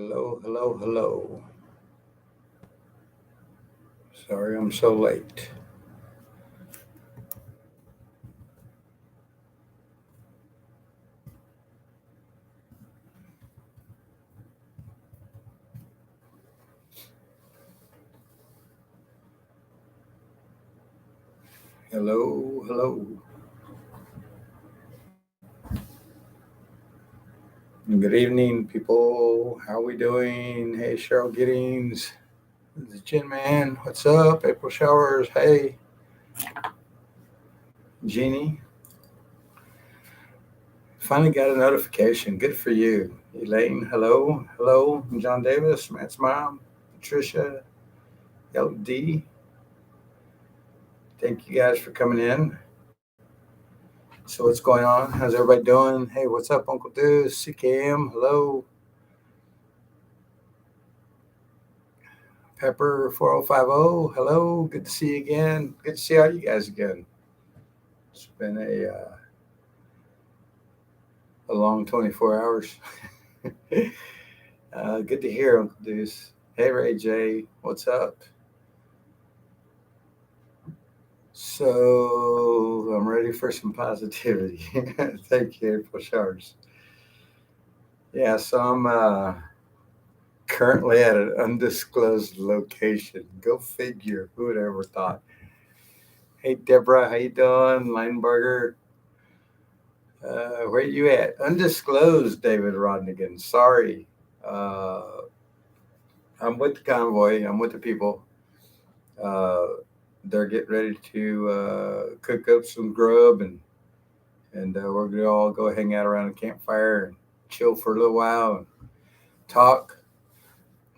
Hello, hello, hello. Sorry I'm so late. Hello, hello. Good evening, people. How we doing? Hey, Cheryl Giddings. This is Jen Man. What's up? April Showers. Hey, Jeannie. Finally got a notification. Good for you. Elaine, hello. Hello. John Davis, Matt's mom. Patricia, LD. Thank you guys for coming in. So what's going on? How's everybody doing? Hey, what's up, Uncle Deuce? CKM, hello. Pepper 4050, hello. Good to see you again. Good to see all you guys again. It's been a long 24 hours. Good to hear, Uncle Deuce. Hey, Ray J, what's up? So I'm ready for some positivity. Thank you, April Showers. Yeah, so I'm currently at an undisclosed location. Go figure. Who would ever thought? Hey, Deborah, how you doing? Lineberger, where you at? Undisclosed, David Rodnigan. Sorry. Uh, I'm with the convoy. I'm with the people. Uh, they're getting ready to cook up some grub, and we're gonna all go hang out around a campfire and chill for a little while and talk,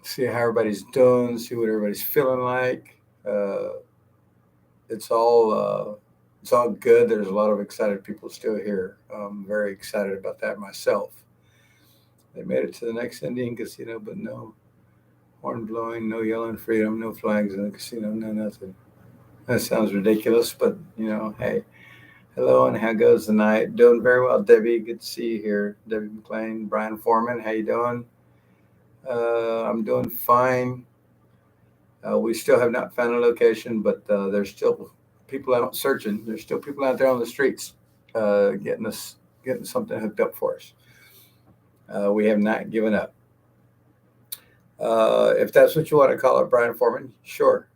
see how everybody's doing, see what everybody's feeling like. Uh, it's all it's all good. There's a lot of excited people still here. I'm very excited about that myself. They made it to the next Indian casino, but no horn blowing, no yelling freedom, no flags in the casino, no nothing. That sounds ridiculous, but hey, hello, and how goes the night? Doing very well, Debbie. Good to see you here. Debbie McLean, Brian Foreman, how you doing? I'm doing fine. We still have not found a location, but there's still people out searching. There's still people out there on the streets getting something hooked up for us. We have not given up. If that's what you want to call it, Brian Foreman, sure.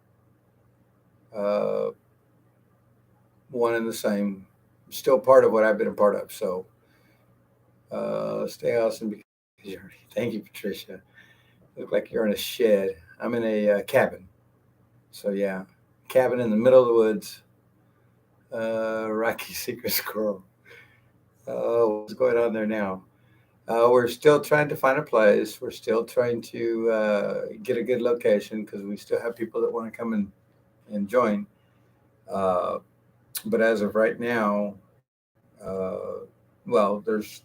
Uh, One and the same. Still part of what I've been a part of. So stay awesome because you're. Thank you, Patricia. Look like you're in a shed. I'm in a cabin. So yeah, cabin in the middle of the woods. Rocky Secret Squirrel. What's going on there now? We're still trying to find a place. We're still trying to get a good location because we still have people that want to come and join. Uh, but as of right now, well, there's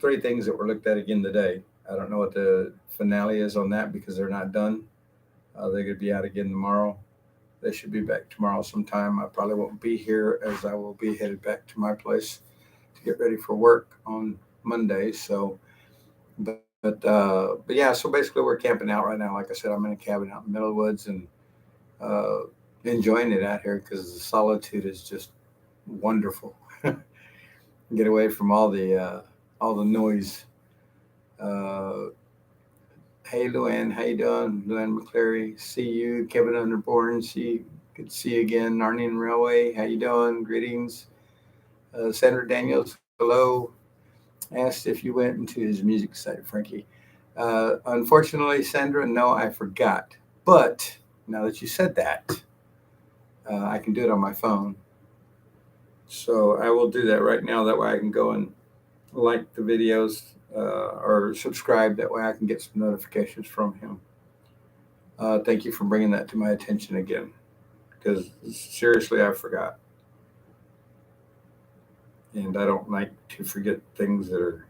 three things that were looked at again today. I don't know what the finale is on that because they're not done. They're going to be out again tomorrow. They should be back tomorrow sometime. I probably won't be here as I will be headed back to my place to get ready for work on Monday. So, but yeah. So basically, we're camping out right now. Like I said, I'm in a cabin out in the middle of the woods and uh, enjoying it out here because the solitude is just wonderful. Get away from all the noise. Uh, hey, Luann, how you doing? Luann McCleary, see you. Kevin Underborn, good to see you again. Arnian Railway, how you doing? Greetings. Senator Daniels, hello. Asked if you went into his music site, Frankie. Unfortunately, Sandra, no, I forgot. But now that you said that, I can do it on my phone. So I will do that right now. That way I can go and like the videos or subscribe. That way I can get some notifications from him. Thank you for bringing that to my attention again, because seriously, I forgot. And I don't like to forget things that are.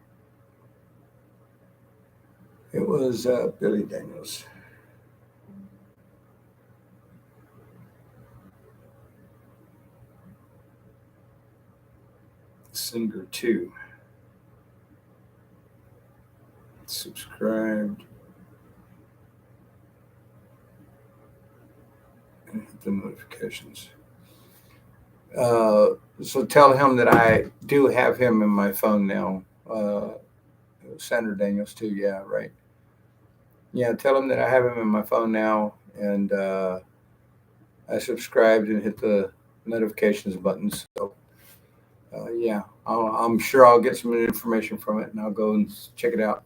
It was Billy Daniels. Singer 2. subscribed, and hit the notifications. Uh, so tell him that I do have him in my phone now. Sandra Daniels too. Yeah, right. Yeah, tell him that I have him in my phone now, and I subscribed and hit the notifications button. So yeah, I'm sure I'll get some information from it, and I'll go and check it out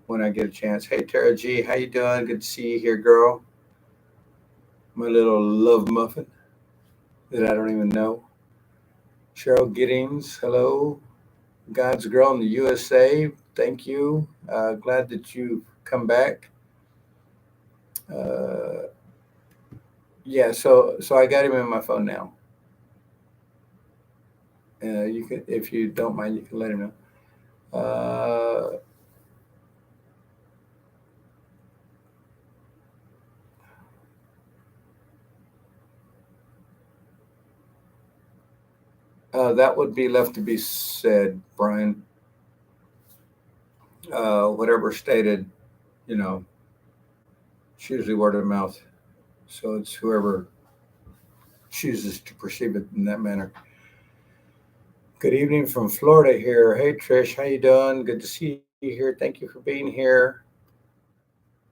when I get a chance. Hey Tara G, how you doing? Good to see you here, girl. My little love muffin that I don't even know. Cheryl Giddings, hello. God's girl in the USA, thank you. Glad that you come back. Uh, yeah, so I got him in my phone now. You can, if you don't mind, you can let him know. That would be left to be said, Brian. Whatever stated, you know, it's usually word of mouth. So it's whoever chooses to perceive it in that manner. Good evening from Florida here. Hey Trish, how you doing? Good to see you here. Thank you for being here.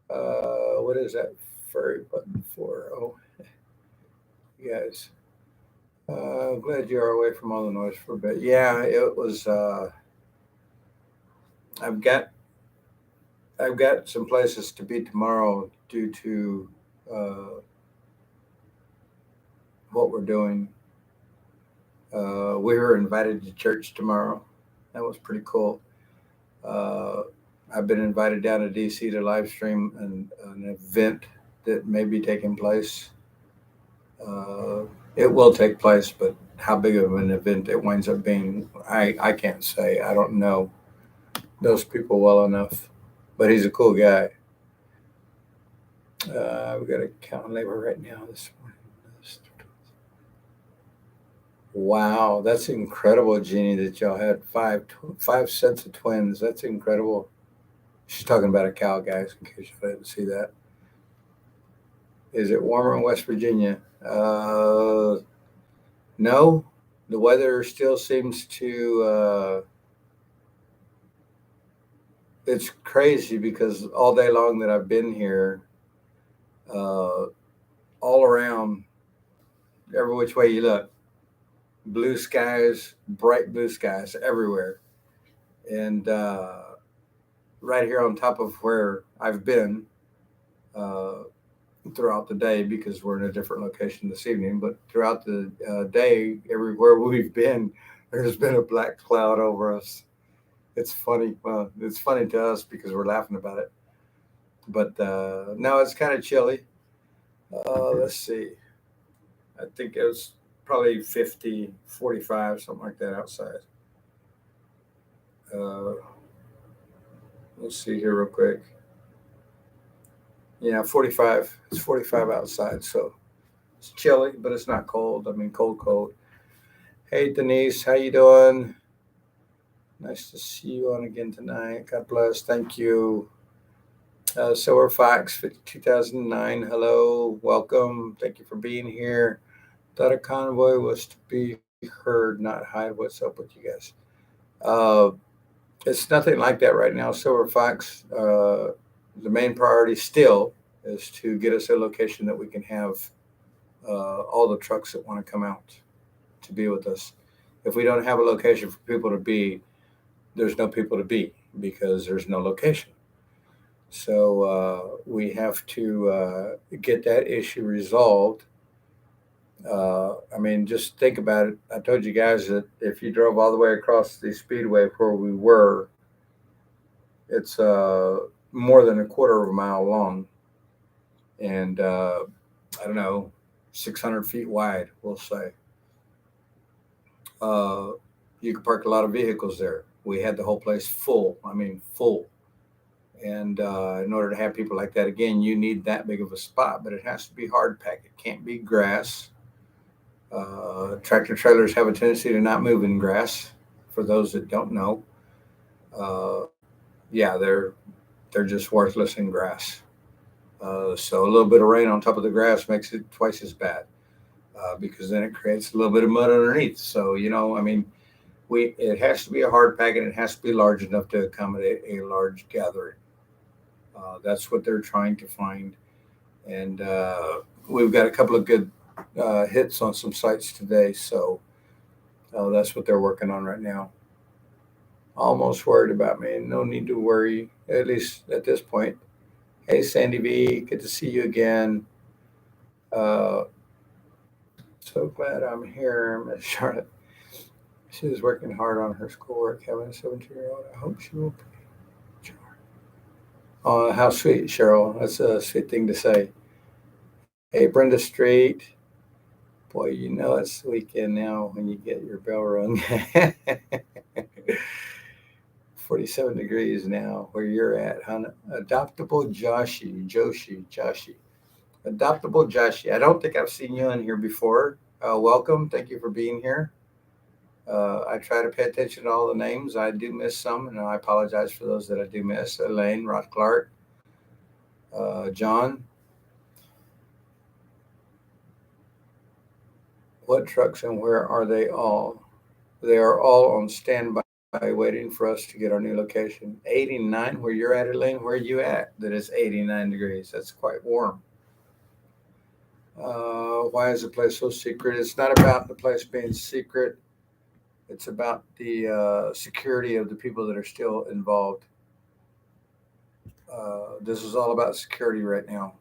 What is that furry button for? Oh, you guys. Glad you are away from all the noise for a bit. Yeah, it was. I've got I've got some places to be tomorrow due to uh, what we're doing. We were invited to church tomorrow. That was pretty cool. Uh, I've been invited down to DC to live stream an event that may be taking place. Uh, it will take place, but how big of an event it winds up being, I can't say. I don't know those people well enough, but he's a cool guy. We've got a count labor right now this morning. Wow, that's incredible, Jeannie, that y'all had five sets of twins. That's incredible. She's talking about a cow, guys, in case you didn't see that. Is it warmer in West Virginia? No. The weather still seems to. It's crazy because all day long that I've been here, uh, all around, every which way you look, blue skies, bright blue skies everywhere. And right here on top of where I've been uh, throughout the day, because we're in a different location this evening, but throughout the day, everywhere we've been, there's been a black cloud over us. It's funny. Well, it's funny to us because we're laughing about it. But no, it's kind of chilly. Let's see. I think it was probably 50, 45, something like that outside. Uh, let's see here real quick. Yeah, 45. It's 45 outside. So it's chilly, but it's not cold. I mean, cold, cold. Hey, Denise, how you doing? Nice to see you on again tonight. God bless. Thank you. Silver Fox, 2009. Hello, welcome. Thank you for being here. Thought a convoy was to be heard, not hide. What's up with you guys? Uh, it's nothing like that right now. Silver Fox, the main priority still is to get us a location that we can have all the trucks that want to come out to be with us. If we don't have a location for people to be, there's no people to be because there's no location. So we have to get that issue resolved. I mean, just think about it. I told you guys that if you drove all the way across the speedway where we were, it's more than a quarter of a mile long, and I don't know, 600 feet wide, we'll say. Uh, you could park a lot of vehicles there. We had the whole place full. I mean, full. And in order to have people like that, again, you need that big of a spot, but it has to be hard packed. It can't be grass. Tractor trailers have a tendency to not move in grass, for those that don't know. Uh, yeah, they're just worthless in grass. So a little bit of rain on top of the grass makes it twice as bad, because then it creates a little bit of mud underneath. So I mean, we it has to be a hard pack and it has to be large enough to accommodate a large gathering. That's what they're trying to find, and we've got a couple of good hits on some sites today. So that's what they're working on right now. Almost worried about me. No need to worry, at least at this point. Hey, Sandy V, good to see you again. Uh, so glad I'm here, Miss Charlotte. She is working hard on her schoolwork, having a 17-year-old. I hope she will be. Oh, how sweet, Cheryl. That's a sweet thing to say. Hey, Brenda Street. Boy, it's the weekend now when you get your bell rung. 47 degrees now where you're at, huh? Adoptable Joshi. Adoptable Joshi. I don't think I've seen you in here before. Welcome. Thank you for being here. I try to pay attention to all the names. I do miss some, and I apologize for those that I do miss. Elaine, Rod Clark, John. What trucks and where are they all? They are all on standby waiting for us to get our new location. 89 where you're at, Elaine. Where are you at? That is 89 degrees. That's quite warm. Why is the place so secret? It's not about the place being secret. It's about the security of the people that are still involved. This is all about security right now.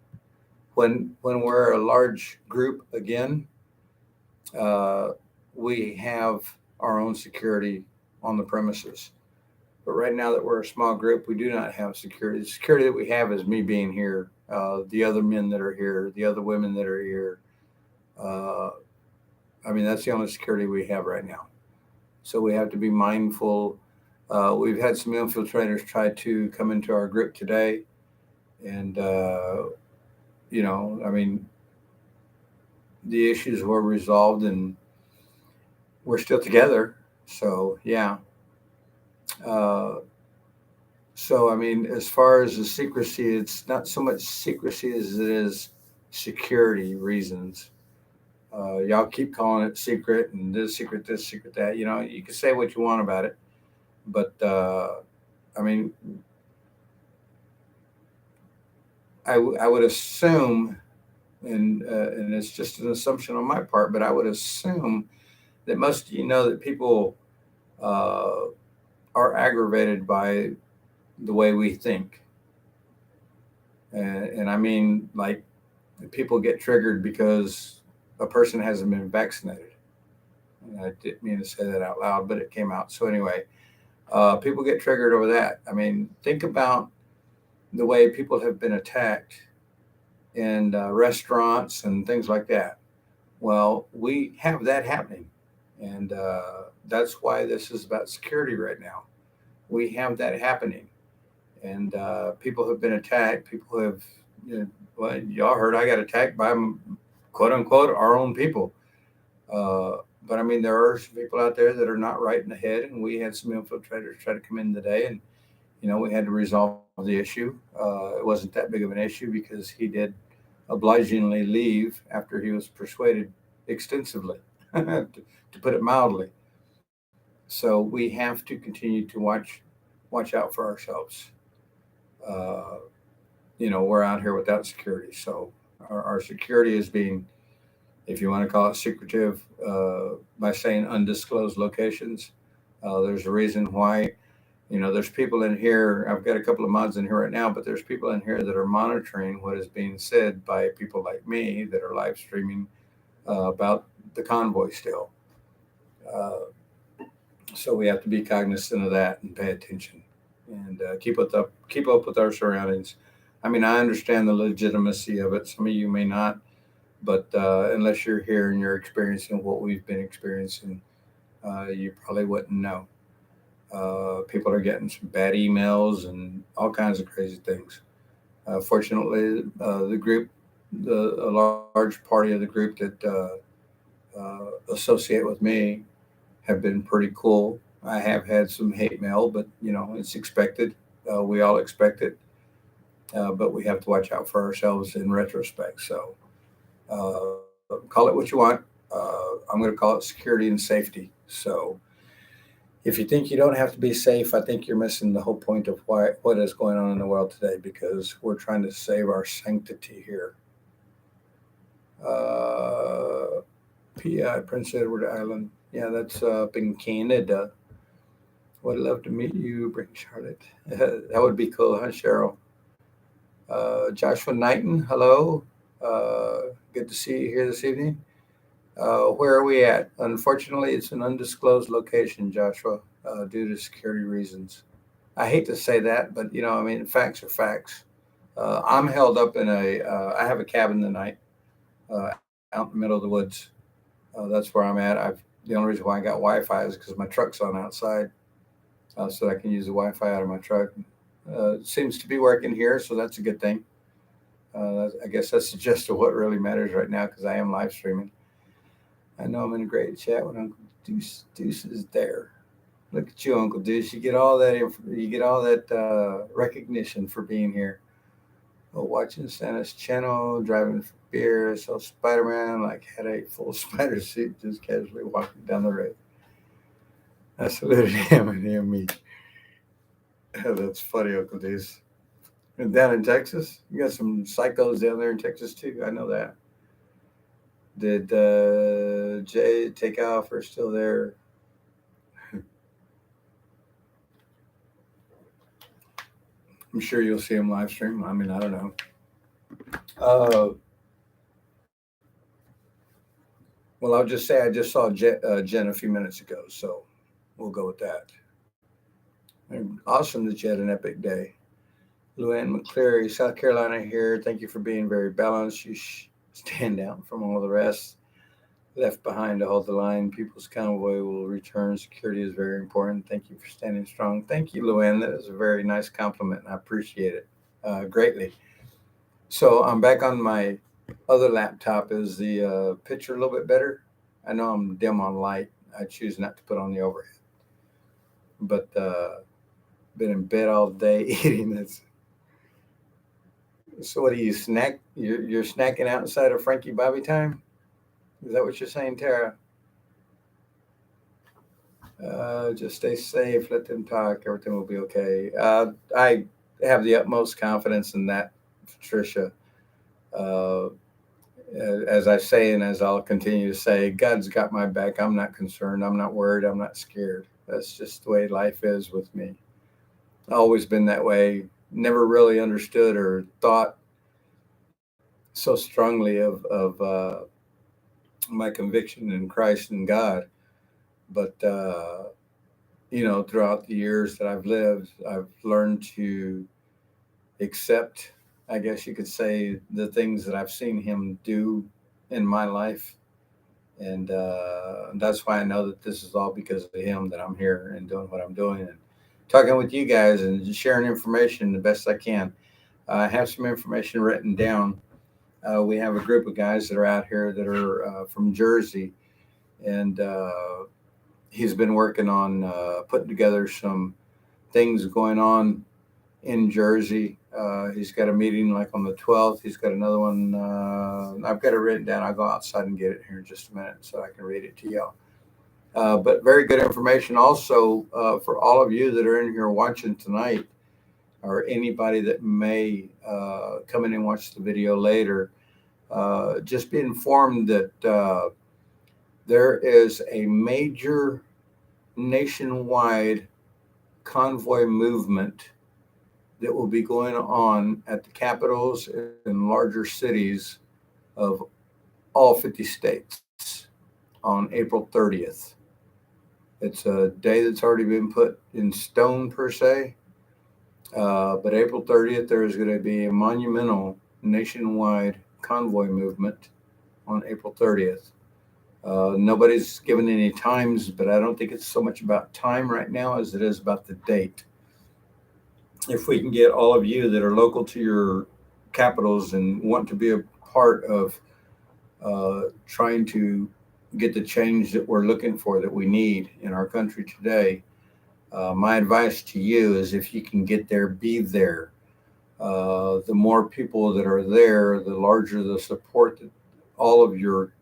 When we're a large group again, uh, we have our own security on the premises. But right now that we're a small group, we do not have security. The security that we have is me being here, the other men that are here, the other women that are here. Uh, I mean, that's the only security we have right now. So we have to be mindful. We've had some infiltrators try to come into our group today, and I mean, the issues were resolved, and we're still together. So yeah. Uh, so I mean, as far as the secrecy, it's not so much secrecy as it is security reasons. Y'all keep calling it secret and this secret that. You can say what you want about it, but I mean, I would assume, and it's just an assumption on my part, but I would assume that most of you know that people uh, are aggravated by the way we think, and I mean, like, people get triggered because a person hasn't been vaccinated. And I didn't mean to say that out loud, but it came out. So anyway, people get triggered over that. I mean, think about the way people have been attacked in restaurants and things like that. Well, we have that happening. And that's why this is about security right now. We have that happening. And people have been attacked. People have, well, y'all heard I got attacked by quote unquote our own people. Uh, but I mean, there are some people out there that are not right in the head. And we had some infiltrators try to come in today, and we had to resolve the issue. It wasn't that big of an issue because he did obligingly leave after he was persuaded extensively, to put it mildly. So we have to continue to watch out for ourselves. Uh, we're out here without security, so our security is being, if you want to call it secretive, by saying undisclosed locations. There's a reason why. There's people in here. I've got a couple of mods in here right now, but there's people in here that are monitoring what is being said by people like me that are live streaming about the convoy still. Uh, so we have to be cognizant of that and pay attention, and keep up with our surroundings. I mean, I understand the legitimacy of it. Some of you may not, but unless you're here and you're experiencing what we've been experiencing, you probably wouldn't know. People are getting some bad emails and all kinds of crazy things. Fortunately, a large party of the group that associate with me have been pretty cool. I have had some hate mail, but it's expected. We all expect it, but we have to watch out for ourselves in retrospect. So call it what you want. I'm going to call it security and safety. So if you think you don't have to be safe, I think you're missing the whole point of what is going on in the world today, because we're trying to save our sanctity here. PI, Prince Edward Island. Yeah, that's up in Canada. Would love to meet you, bring Charlotte. That would be cool, huh, Cheryl? Joshua Knighton, hello. Good to see you here this evening. Where are we at? Unfortunately, it's an undisclosed location, Joshua, due to security reasons. I hate to say that, but I mean, facts are facts. I'm held up in I have a cabin tonight, out in the middle of the woods. That's where I'm at. The only reason why I got Wi-Fi is because my truck's on outside, so I can use the Wi-Fi out of my truck. It seems to be working here, so that's a good thing. I guess that's just what really matters right now, because I am live streaming. I know I'm in a great chat when Uncle Deuce is there. Look at you, Uncle Deuce. You get all that recognition for being here. Oh, watching Santa's channel, driving for beer, saw Spider-Man like had a full spider suit, just casually walking down the road. I saluted him and him me. That's funny, Uncle Deuce. And down in Texas, you got some psychos down there in Texas too. I know that. Did Jay take off or still there? I'm sure you'll see him live stream. I mean, I don't know. Well, I'll just say I just saw Jen a few minutes ago, so we'll go with that. And awesome that you had an epic day. Luann McCleary, South Carolina here. Thank you for being very balanced. You stand out from all the rest. Left behind to hold the line. People's convoy will return. Security is very important. Thank you for standing strong. Thank you, Luann. That is a very nice compliment, and I appreciate it greatly. So I'm back on my other laptop. Is the picture a little bit better? I know I'm dim on light. I choose not to put on the overhead. But been in bed all day eating this. So what do you snack? You're snacking outside of Frankie Bobby time? Is that what you're saying, Tara? Just stay safe. Let them talk. Everything will be okay. I have the utmost confidence in that, Patricia. As I say, and as I'll continue to say, God's got my back. I'm not concerned. I'm not worried. I'm not scared. That's just the way life is with me. Always been that way. Never really understood or thought so strongly of my conviction in Christ and God. But, throughout the years that I've lived, I've learned to accept, I guess you could say, the things that I've seen him do in my life. And that's why I know that this is all because of him, that I'm here and doing what I'm doing and talking with you guys and sharing information the best I can. I have some information written down. We have a group of guys that are out here that are from Jersey, and he's been working on putting together some things going on in Jersey. He's got a meeting like on the 12th. He's got another one. I've got it written down. I'll go outside and get it here in just a minute so I can read it to y'all. But very good information also for all of you that are in here watching tonight, or anybody that may come in and watch the video later. Just be informed that there is a major nationwide convoy movement that will be going on at the capitals in larger cities of all 50 states on April 30th. It's a day that's already been put in stone per se, but April 30th, there is going to be a monumental nationwide convoy movement on April 30th. Nobody's given any times, but I don't think it's so much about time right now as it is about the date. If we can get all of you that are local to your capitals and want to be a part of trying to get the change that we're looking for, that we need in our country today, My advice to you is if you can get there, be there. The more people that are there, the larger the support that all of your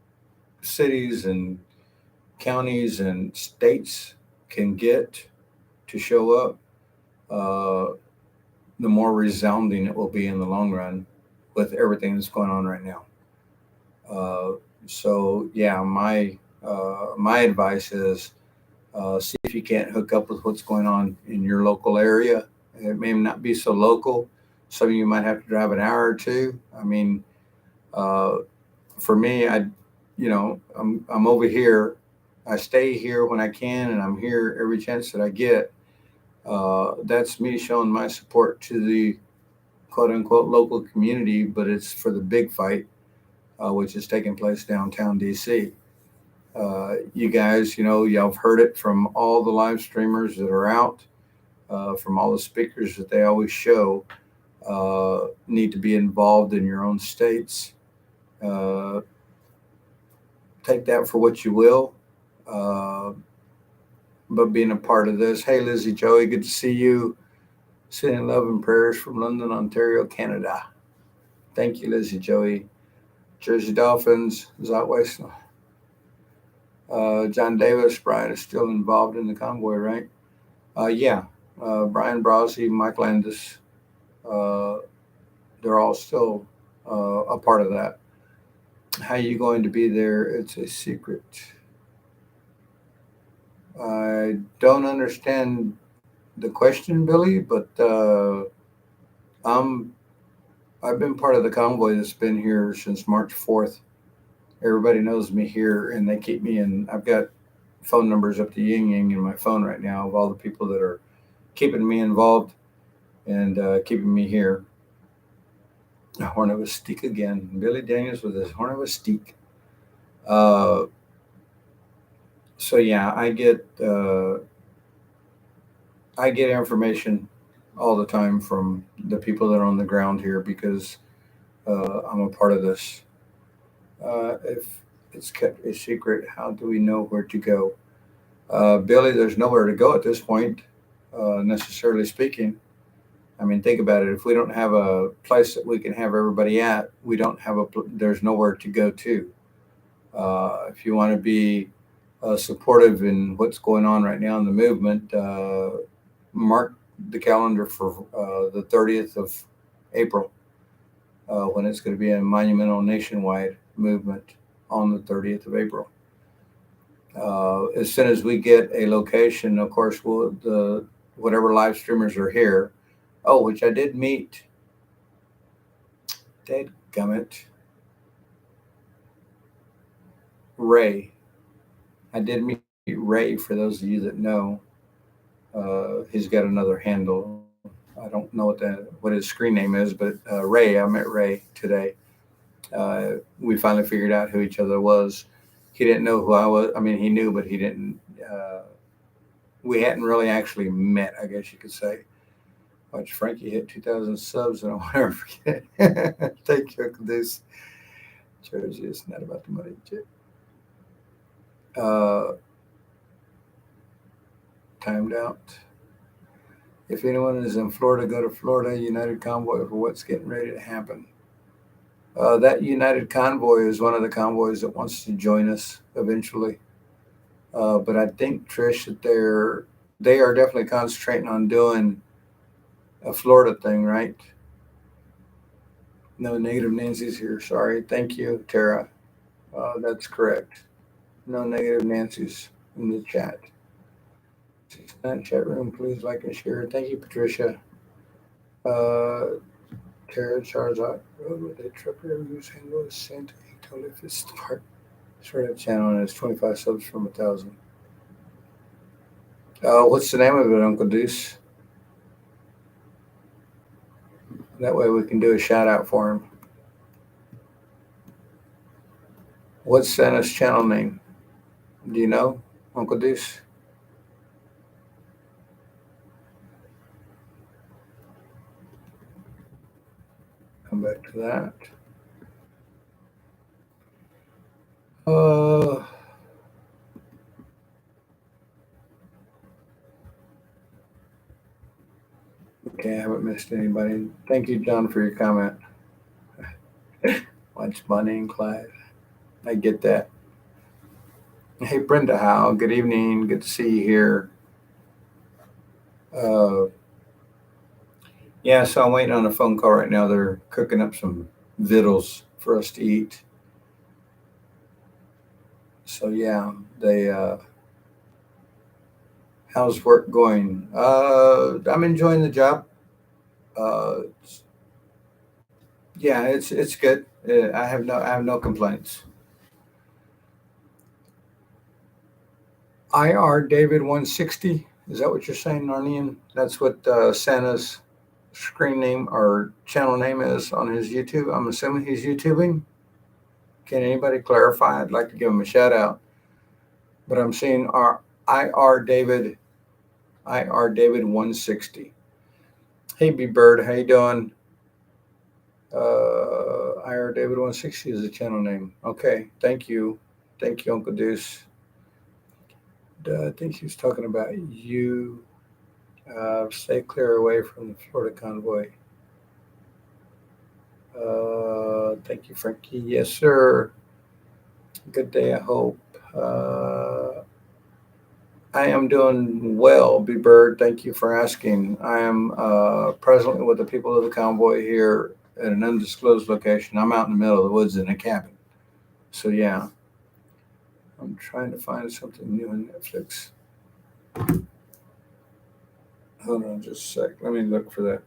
cities and counties and states can get to show up, uh, the more resounding it will be in the long run with everything that's going on right now. Uh, so yeah, my advice is see if you can't hook up with what's going on in your local area. It may not be so local. Some of you might have to drive an hour or two. I mean, uh, for me, I'm over here. I stay here when I can, and I'm here every chance that I get. That's me showing my support to the quote unquote local community, but it's for the big fight, which is taking place downtown DC. You guys, y'all have heard it from all the live streamers that are out, from all the speakers that they always show. Need to be involved in your own states. Uh, Take that for what you will. Uh, but being a part of this, hey Lizzie Joey, good to see you. Sending love and prayers from London, Ontario, Canada. Thank you, Lizzie Joey. Jersey Dolphins, West. John Davis, Brian is still involved in the convoy, right? Yeah. Brian Brosey, Mike Landis, uh, they're all still a part of that. How are you going to be there? It's a secret. I don't understand the question, Billy, but I'm I've been part of the convoy that's been here since March 4th. Everybody knows me here, and they keep me in. I've got phone numbers up to yin yang in my phone right now of all the people that are keeping me involved and keeping me here. Horn of a Steak again. Billy Daniels with his Horn of a Steak. Uh, so yeah, I get information all the time from the people that are on the ground here because I'm a part of this. If it's kept a secret, how do we know where to go? Billy, there's nowhere to go at this point, necessarily speaking. I mean, think about it. If we don't have a place that we can have everybody at, we don't have there's nowhere to go to. If you want to be supportive in what's going on right now in the movement, mark the calendar for the 30th of April, when it's going to be a monumental nationwide movement on the 30th of April. As soon as we get a location, of course, whatever live streamers are here. Oh, which I did meet. Dadgummit. Ray. I did meet Ray, for those of you that know. He's got another handle. I don't know what his screen name is, but Ray, I met Ray today. We finally figured out who each other was. He didn't know who I was. I mean, he knew, but he didn't. We hadn't really actually met, I guess you could say. Watch Frankie hit 2,000 subs, and I'll never forget. Thank you, Uncle Deuce. Jersey, it's not about the money. Timed out. If anyone is in Florida, go to Florida United Convoy for what's getting ready to happen. That United Convoy is one of the convoys that wants to join us eventually. But I think, Trish, that they are definitely concentrating on doing a Florida thing, right? No negative Nancy's here. Sorry. Thank you, Tara. That's correct. No negative Nancy's in the chat. Chat room, please like and share. Thank you, Patricia. Tara Charzot Road with a trucker whose handle is Santa. He told if it's start a channel and it's 25 subs from 1,000. What's the name of it, Uncle Deuce? That way we can do a shout out for him. What's Santa's channel name? Do you know, Uncle Deuce? Come back to that. Okay, I haven't missed anybody. Thank you, John, for your comment. Watch Bonnie and Clyde. I get that. Hey, Brenda Howe. Good evening. Good to see you here. Uh, yeah, so I'm waiting on a phone call right now. They're cooking up some victuals for us to eat. So yeah, they. How's work going? I'm enjoying the job. It's, yeah, it's good. I have no complaints. IR David 160. Is that what you're saying, Narnian? That's what Santa's screen name or channel name is on his YouTube. I'm assuming he's YouTubing. Can anybody clarify? I'd like to give him a shout out. But I'm seeing our IR David 160. Hey B Bird, how you doing? IR David 160 is the channel name. Okay, thank you, Uncle Deuce. I think he was talking about you. Stay clear away from the Florida convoy. Thank you, Frankie. Yes, sir. Good day, I hope. I am doing well, B Bird. Thank you for asking. I am presently with the people of the convoy here at an undisclosed location. I'm out in the middle of the woods in a cabin. So, yeah, I'm trying to find something new on Netflix. Hold on just a sec. Let me look for that.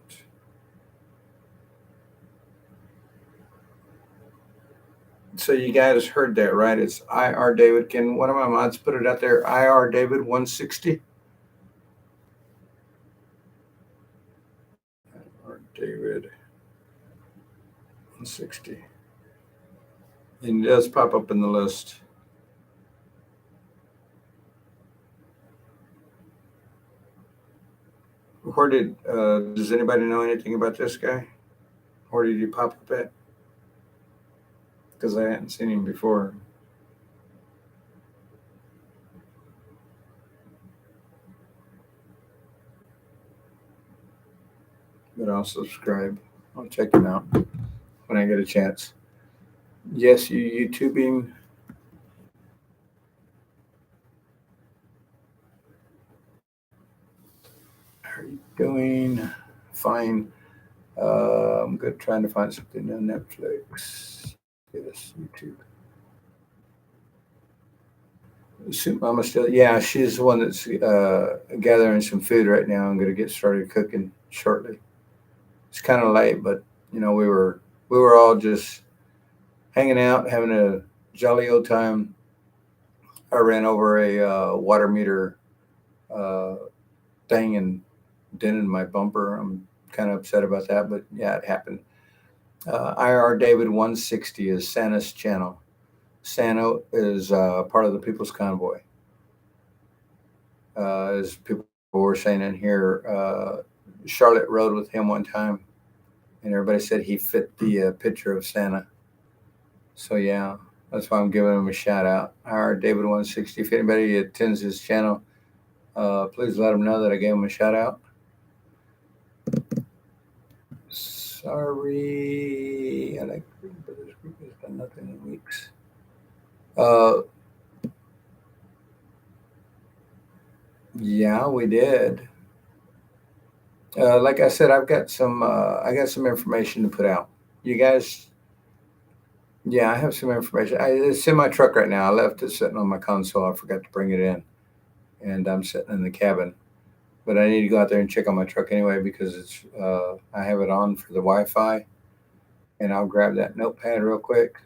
So you guys heard that, right? It's IR David. Can one of my mods put it out there? IR David 160. IR David 160. And it does pop up in the list. Where does anybody know anything about this guy? Where did he pop up at? Because I hadn't seen him before. But I'll subscribe. I'll check him out when I get a chance. Yes, you YouTubing. How are you doing? Fine. I'm good trying to find something on Netflix. Yes, YouTube. Soup Mama still, yeah, she's the one that's gathering some food right now. I'm gonna get started cooking shortly. It's kind of late, but we were all just hanging out, having a jolly old time. I ran over a water meter uh, thing and dented my bumper. I'm kind of upset about that, but yeah, it happened. IR David 160 is Santa's channel. Santa is part of the People's Convoy. As people were saying in here, Charlotte rode with him one time, and everybody said he fit the picture of Santa. So yeah, that's why I'm giving him a shout out. IR David 160. If anybody attends his channel, please let him know that I gave him a shout out. Sorry, and I but this group has done nothing in weeks. Yeah, we did. Like I said, I got some information to put out. You guys, yeah, I have some information. It's in my truck right now. I left it sitting on my console. I forgot to bring it in, and I'm sitting in the cabin. But I need to go out there and check on my truck anyway because I have it on for the Wi-Fi, and I'll grab that notepad real quick.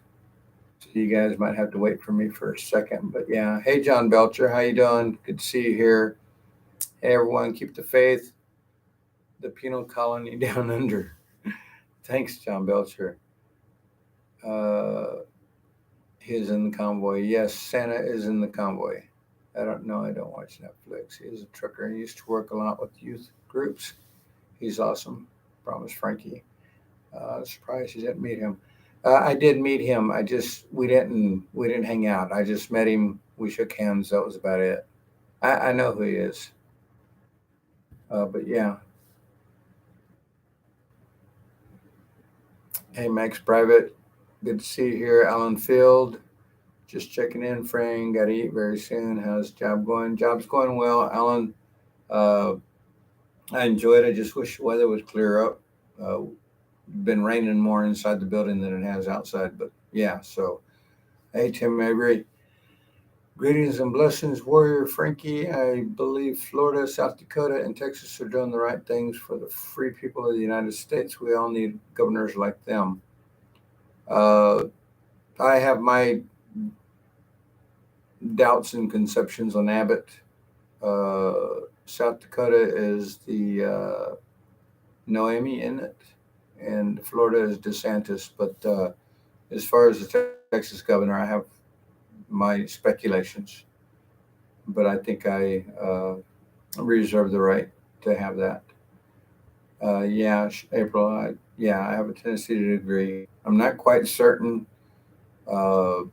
So you guys might have to wait for me for a second. But yeah, hey John Belcher, how you doing? Good to see you here. Hey everyone, keep the faith. The penal colony down under. Thanks, John Belcher. Uh, he's in the convoy. Yes, Santa is in the convoy. I don't know. I don't watch Netflix. He's a trucker. He used to work a lot with youth groups. He's awesome. Promise Frankie. Surprised you didn't meet him. I did meet him. We didn't hang out. I just met him. We shook hands. That was about it. I know who he is. But yeah, Hey, Max Private. Good to see you here. Alan Field. Just checking in, Frank. Got to eat very soon. How's job going? Job's going well. Alan, uh, I enjoyed it. I just wish the weather would clear up. Been raining more inside the building than it has outside. But yeah, so hey, Tim Mabry. Greetings and blessings, Warrior Frankie. I believe Florida, South Dakota, and Texas are doing the right things for the free people of the United States. We all need governors like them. Uh, I have my doubts and conceptions on Abbott. South Dakota is the Noemi in it, and Florida is DeSantis. But as far as the Texas governor, I have my speculations, but I think I reserve the right to have that. Yeah, April. Yeah, I have a tendency to agree. I'm not quite certain. Uh,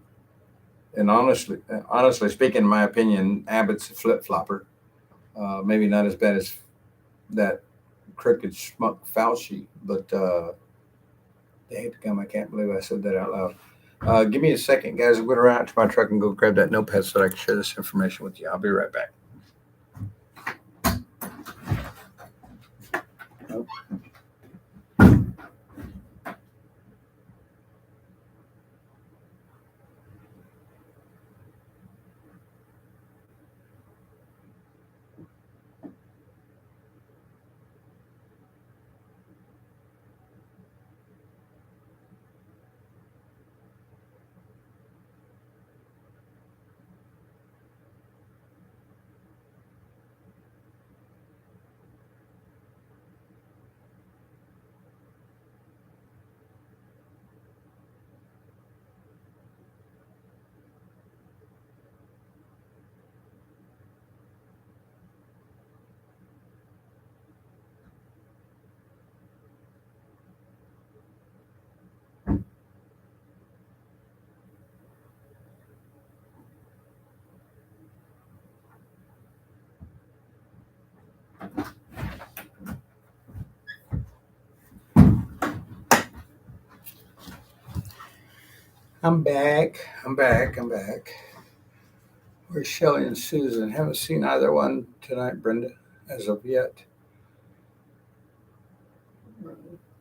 and honestly speaking, in my opinion, Abbott's a flip flopper. Maybe not as bad as that crooked schmuck Fauci, but I can't believe I said that out loud. Give me a second, guys. I'm going to run out to my truck and go grab that notepad so that I can share this information with you. I'll be right back. I'm back. I'm back. I'm back. Where's Shelly and Susan? Haven't seen either one tonight, Brenda, as of yet.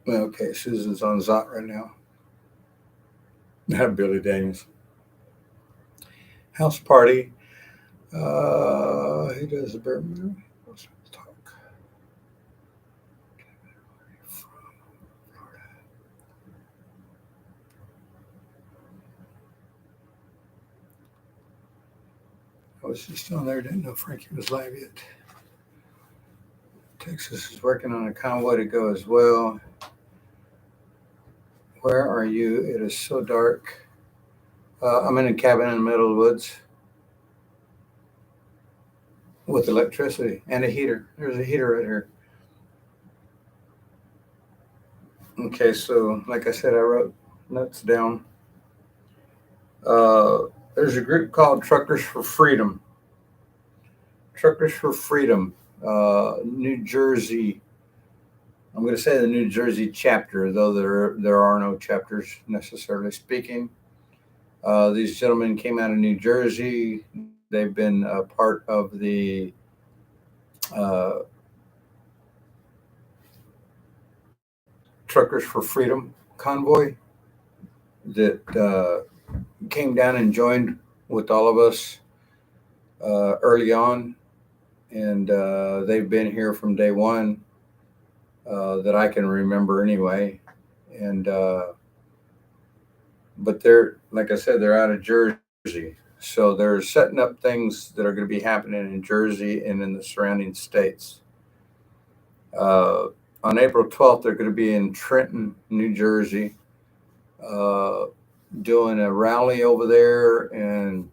Okay, Susan's on Zot right now. Billy Daniels. House party. He does the Birmingham. Let's talk. I was just on there. Didn't know Frankie was live yet. Texas is working on a convoy to go as well. Where are you? It is so dark. I'm in a cabin in the middle of the woods with electricity and a heater. There's a heater right here. Okay, so like I said, I wrote notes down. There's a group called Truckers for Freedom. Truckers for Freedom, New Jersey. I'm going to say the New Jersey chapter, though there are no chapters necessarily speaking. These gentlemen came out of New Jersey. They've been a part of the Truckers for Freedom convoy that came down and joined with all of us early on. And they've been here from day one that I can remember anyway. And but they're, like I said, they're out of Jersey. So they're setting up things that are going to be happening in Jersey and in the surrounding states. On April 12th, they're going to be in Trenton, New Jersey, doing a rally over there and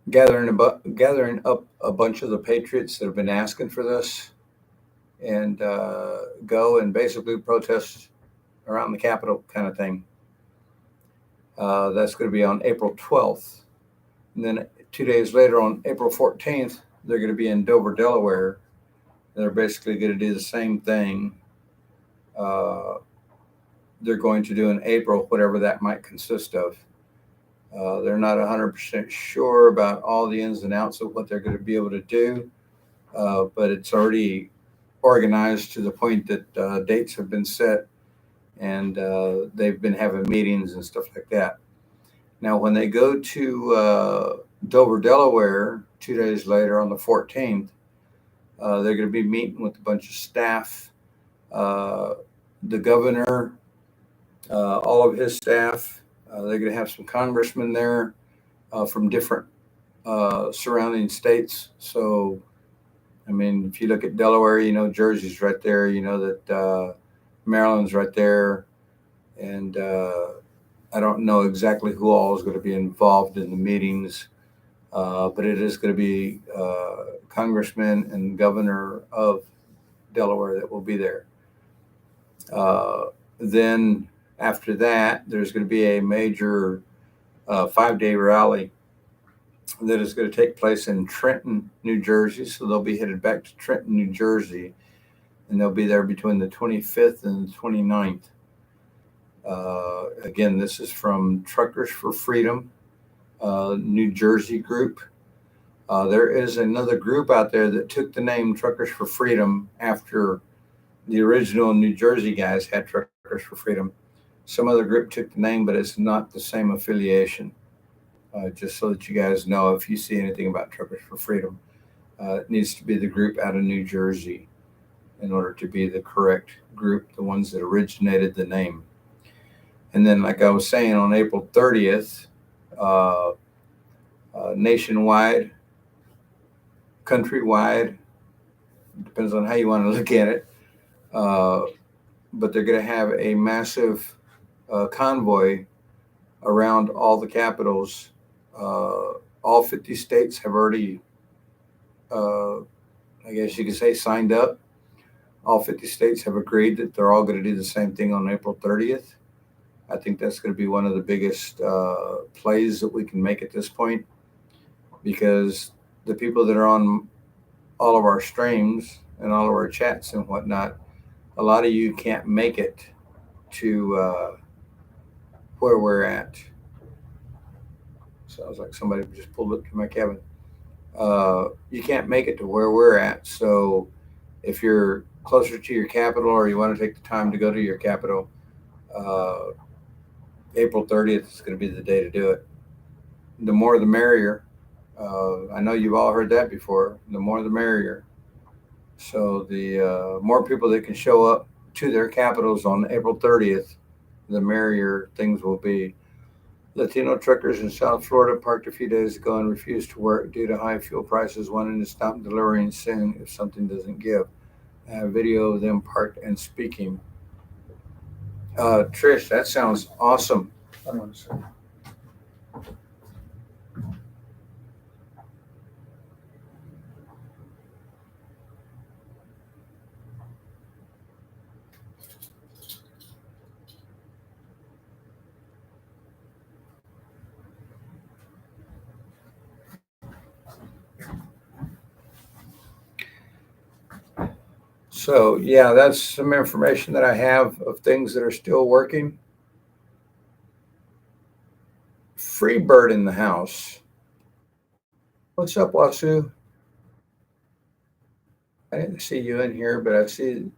gathering up a bunch of the patriots that have been asking for this, and go and basically protest around the Capitol kind of thing. That's going to be on April 12th. And then 2 days later, on April 14th, they're going to be in Dover, Delaware. They're basically going to do the same thing. they're going to do in April, whatever that might consist of. They're not 100% sure about all the ins and outs of what they're going to be able to do, but it's already organized to the point that dates have been set, and they've been having meetings and stuff like that. Now, when they go to Dover, Delaware, 2 days later on the 14th, they're going to be meeting with a bunch of staff, the governor, all of his staff. They're going to have some congressmen there from different surrounding states. So, I mean, if you look at Delaware, you know, Jersey's right there, you know, that Maryland's right there. And I don't know exactly who all is going to be involved in the meetings, but it is going to be congressman and governor of Delaware that will be there. Then after that, there's going to be a major 5-day rally that is going to take place in Trenton, New Jersey. So they'll be headed back to Trenton, New Jersey, and they'll be there between the 25th and the 29th. Again, this is from Truckers for Freedom, New Jersey group. There is another group out there that took the name Truckers for Freedom after the original New Jersey guys had Truckers for Freedom. Some other group took the name, but it's not the same affiliation. Just so that you guys know, if you see anything about Truckers for Freedom, it needs to be the group out of New Jersey in order to be the correct group, the ones that originated the name. And then, like I was saying, on April 30th, nationwide, countrywide, depends on how you want to look at it, but they're going to have a massive convoy around all the capitals. All 50 states have already, I guess you could say, signed up. All 50 states have agreed that they're all going to do the same thing on April 30th. I think that's going to be one of the biggest plays that we can make at this point, because the people that are on all of our streams and all of our chats and whatnot, a lot of you can't make it to where we're at. Sounds like somebody just pulled up to my cabin. You can't make it to where we're at. So if you're closer to your capital, or you want to take the time to go to your capital, April 30th is going to be the day to do it. The more the merrier. I know you've all heard that before. The more the merrier. So the more people that can show up to their capitals on April 30th, the merrier things will be. Latino truckers in South Florida parked a few days ago and refused to work due to high fuel prices, wanting to stop delivering soon if something doesn't give. I have video of them parked and speaking. Trish, that sounds awesome. Hold on a second. So, yeah, that's some information that I have of things that are still working. Freebird in the house. What's up, Wasu? I didn't see you in here, but I see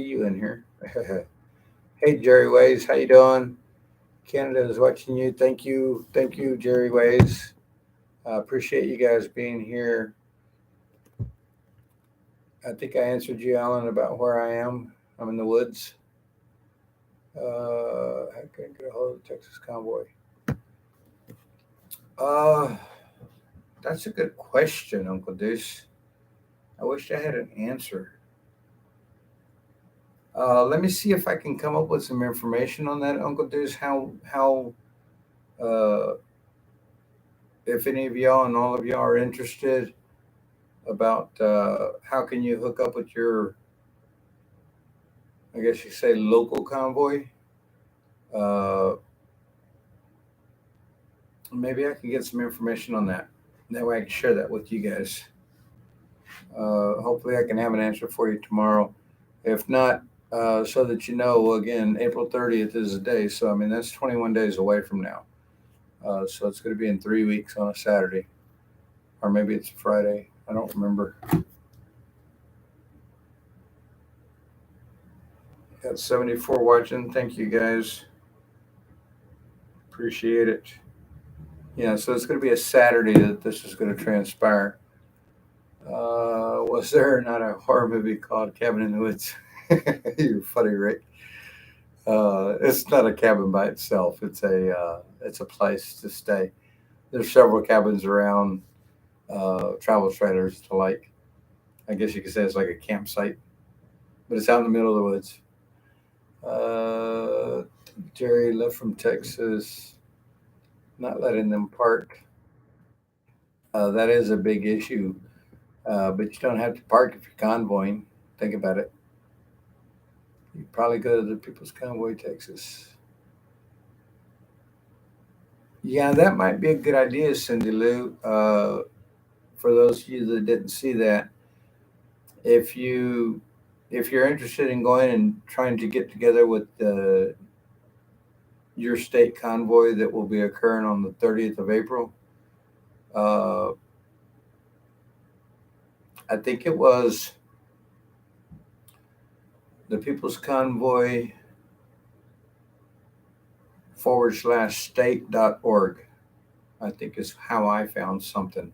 you in here. Hey, Jerry Ways, how you doing? Canada is watching you. Thank you, Jerry Ways. I appreciate you guys being here. I think I answered you, Alan, about where I am. I'm in the woods. I couldn't get a hold of the Texas convoy. That's a good question, Uncle Deuce. I wish I had an answer. Let me see if I can come up with some information on that, Uncle Deuce. How if any of y'all and all of y'all are interested about how can you hook up with your, I guess you say, local convoy. Maybe I can get some information on that. That way I can share that with you guys. Hopefully I can have an answer for you tomorrow. If not, so that you know, again, April 30th is the day. So, I mean, that's 21 days away from now. So it's going to be in 3 weeks on a Saturday, or maybe it's Friday. I don't remember. Got 74 watching. Thank you guys. Appreciate it. Yeah, so it's going to be a Saturday that this is going to transpire. Was there not a horror movie called Cabin in the Woods? You're funny, Rick. It's not a cabin by itself. It's a place to stay. There's several cabins around, travel trailers to, like, I guess you could say it's like a campsite, but it's out in the middle of the woods. Uh, Jerry left from Texas, not letting them park. That is a big issue, but you don't have to park if you're convoying. Think about it. You probably go to the People's Convoy, Texas. Yeah, that might be a good idea, Cindy Lou. For those of you that didn't see that, if you if you're interested in going and trying to get together with your state convoy that will be occurring on the 30th of April, uh, I think it was the People's Convoy /state.org, I think is how I found something.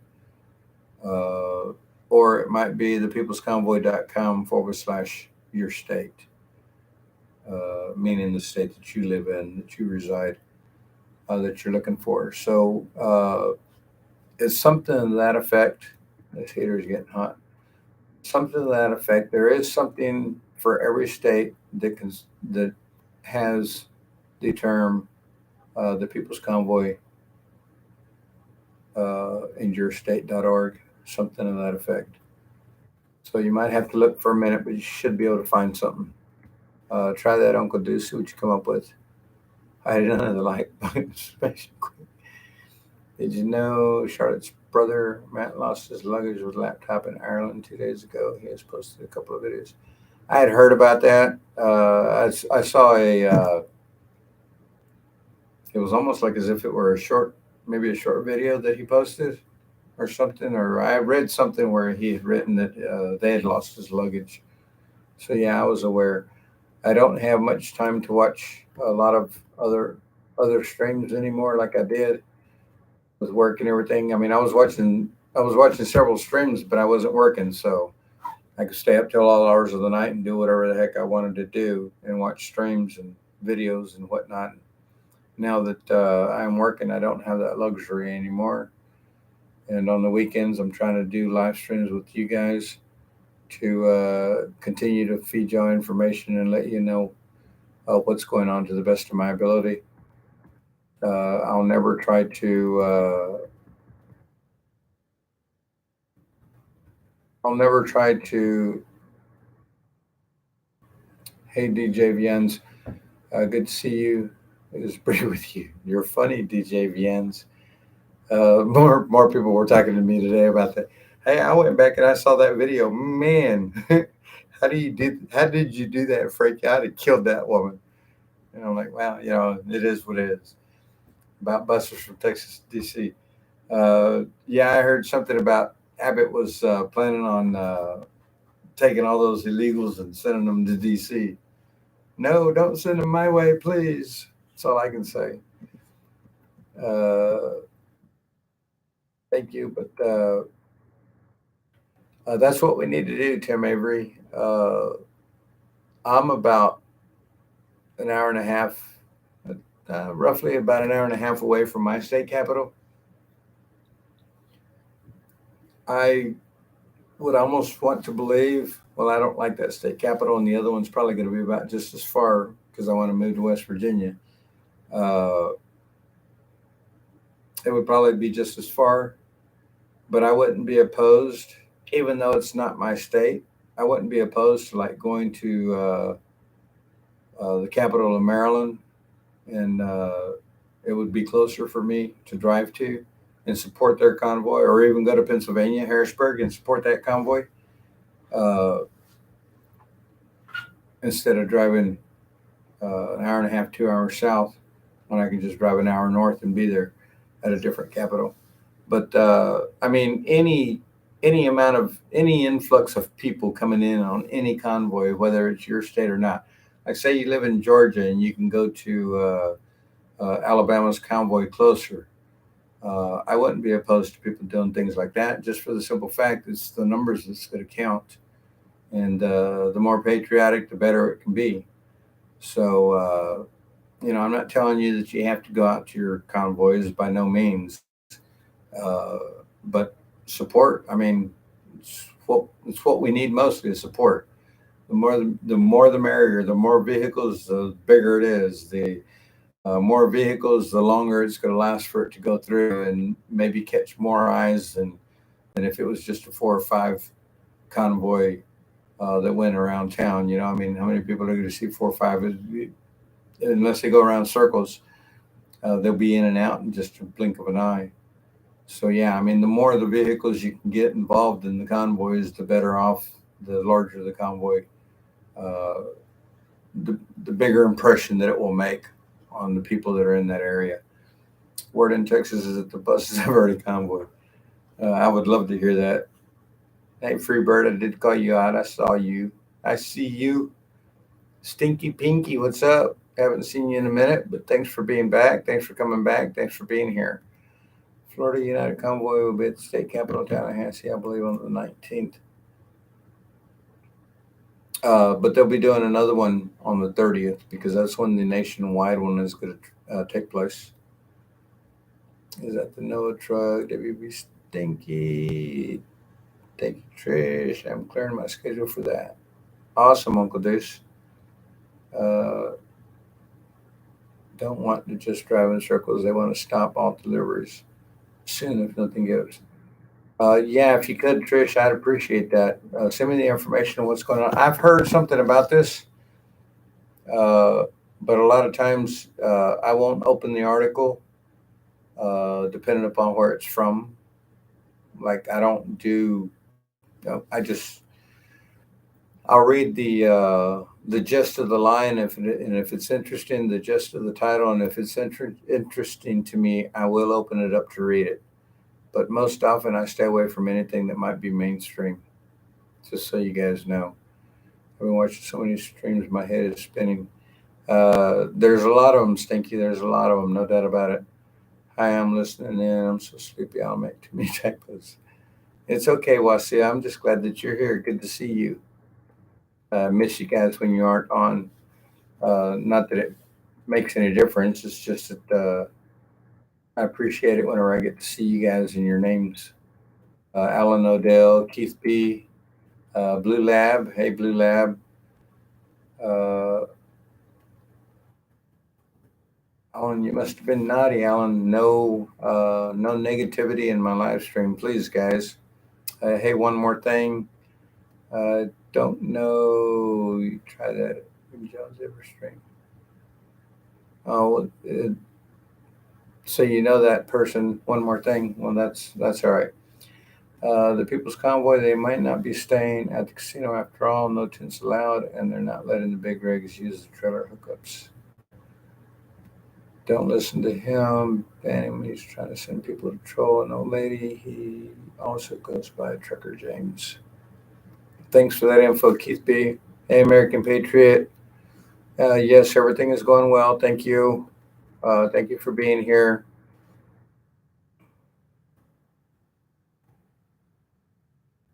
Uh, or it might be the peoplesconvoy.com /your state, meaning the state that you live in, that you reside, that you're looking for. So it's something to that effect. This heater is getting hot. Something to that effect. There is something for every state that has the term the People's Convoy in your state.org, something to that effect. So you might have to look for a minute, but you should be able to find something. Try that, Uncle Deuce, see what you come up with. I didn't know the like button. Did you know Charlotte's brother Matt lost his luggage with laptop in Ireland 2 days ago? He has posted a couple of videos. I had heard about that. I saw it was almost like as if it were maybe a short video that he posted or something. Or I read something where he had written that they had lost his luggage. So yeah, I was aware. I don't have much time to watch a lot of other streams anymore like I did with work and everything. I mean, I was watching several streams, but I wasn't working, so I could stay up till all hours of the night and do whatever the heck I wanted to do and watch streams and videos and whatnot. Now that I'm working, I don't have that luxury anymore. And on the weekends, I'm trying to do live streams with you guys to continue to feed y'all information and let you know what's going on to the best of my ability. I'll never try to. I'll never try to. Hey, DJ Viens, good to see you. It is pretty with you. You're funny, DJ Viens. More people were talking to me today about that. Hey, I went back and I saw that video. Man, How did you do that, Frank? I'd have killed that woman. And I'm like, wow, it is what it is. About busters from Texas, D.C. Yeah, I heard something about Abbott was planning on taking all those illegals and sending them to D.C. No, don't send them my way, please. That's all I can say. Uh, Thank you, but that's what we need to do, Tim Avery. I'm about an hour and a half, roughly about an hour and a half away from my state capital. I would almost want to believe, well, I don't like that state capital, and the other one's probably going to be about just as far because I want to move to West Virginia. Uh, it would probably be just as far, but I wouldn't be opposed, even though it's not my state. I wouldn't be opposed to like going to the capital of Maryland, and it would be closer for me to drive to and support their convoy, or even go to Pennsylvania, Harrisburg, and support that convoy. Uh, instead of driving an hour and a half, 2 hours south, when I can just drive an hour north and be there at a different capital. But I mean, any amount of any influx of people coming in on any convoy, whether it's your state or not. Like say you live in Georgia and you can go to Alabama's convoy closer. I wouldn't be opposed to people doing things like that, just for the simple fact it's the numbers that's going to count, and the more patriotic, the better it can be. So, I'm not telling you that you have to go out to your convoys by no means, but support. I mean, it's what we need mostly is support. The more the merrier. The more vehicles, the bigger it is. The more vehicles, the longer it's going to last for it to go through and maybe catch more eyes than if it was just a 4 or 5 convoy that went around town. I mean, how many people are going to see 4 or 5? Unless they go around circles, they'll be in and out in just a blink of an eye. So yeah, I mean, the more the vehicles you can get involved in the convoys, the better off. The larger the convoy, uh, the bigger impression that it will make on the people that are in that area. Word in Texas is that the buses have already convoy. I would love to hear that. Hey, Freebird, I did call you out. I saw you. I see you. Stinky Pinky, what's up? Haven't seen you in a minute, but thanks for being back. Thanks for coming back. Thanks for being here. Florida United Convoy will be at the state capital Tallahassee, I believe, on the 19th. But they'll be doing another one on the 30th because that's when the nationwide one is going to take place. Is that the Noah truck? WB Stinky. Thank you, Trish. I'm clearing my schedule for that. Awesome, Uncle Deuce. Uh, don't want to just drive in circles. They want to stop all deliveries soon if nothing gives. Yeah, if you could, Trish, I'd appreciate that. Send me the information on what's going on. I've heard something about this, uh, but a lot of times I won't open the article depending upon where it's from. Like I don't do, I just I'll read the gist of the line and if it's interesting, the gist of the title, and if it's interesting to me, I will open it up to read it. But most often, I stay away from anything that might be mainstream. Just so you guys know, I've been watching so many streams, my head is spinning. There's a lot of them, Stinky. There's a lot of them, no doubt about it. Hi, I'm listening in. I'm so sleepy. I'll make too many typos. It's okay, Wasi. I'm just glad that you're here. Good to see you. Miss you guys when you aren't on. Not that it makes any difference. It's just that I appreciate it whenever I get to see you guys and your names. Alan Odell, Keith B, Blue Lab. Hey, Blue Lab. Uh, Alan, you must have been naughty, Alan. No negativity in my live stream, please, guys. Hey, one more thing. Don't know. You try that. Jones ever stream. Oh, so you know that person. One more thing. Well, that's all right. The People's Convoy, they might not be staying at the casino after all. No tents allowed, and they're not letting the big rigs use the trailer hookups. Don't listen to him. Ban him when he's trying to send people to troll an old lady. He also goes by Trucker James. Thanks for that info, Keith B. Hey, American Patriot. Yes, everything is going well. Thank you. Thank you for being here.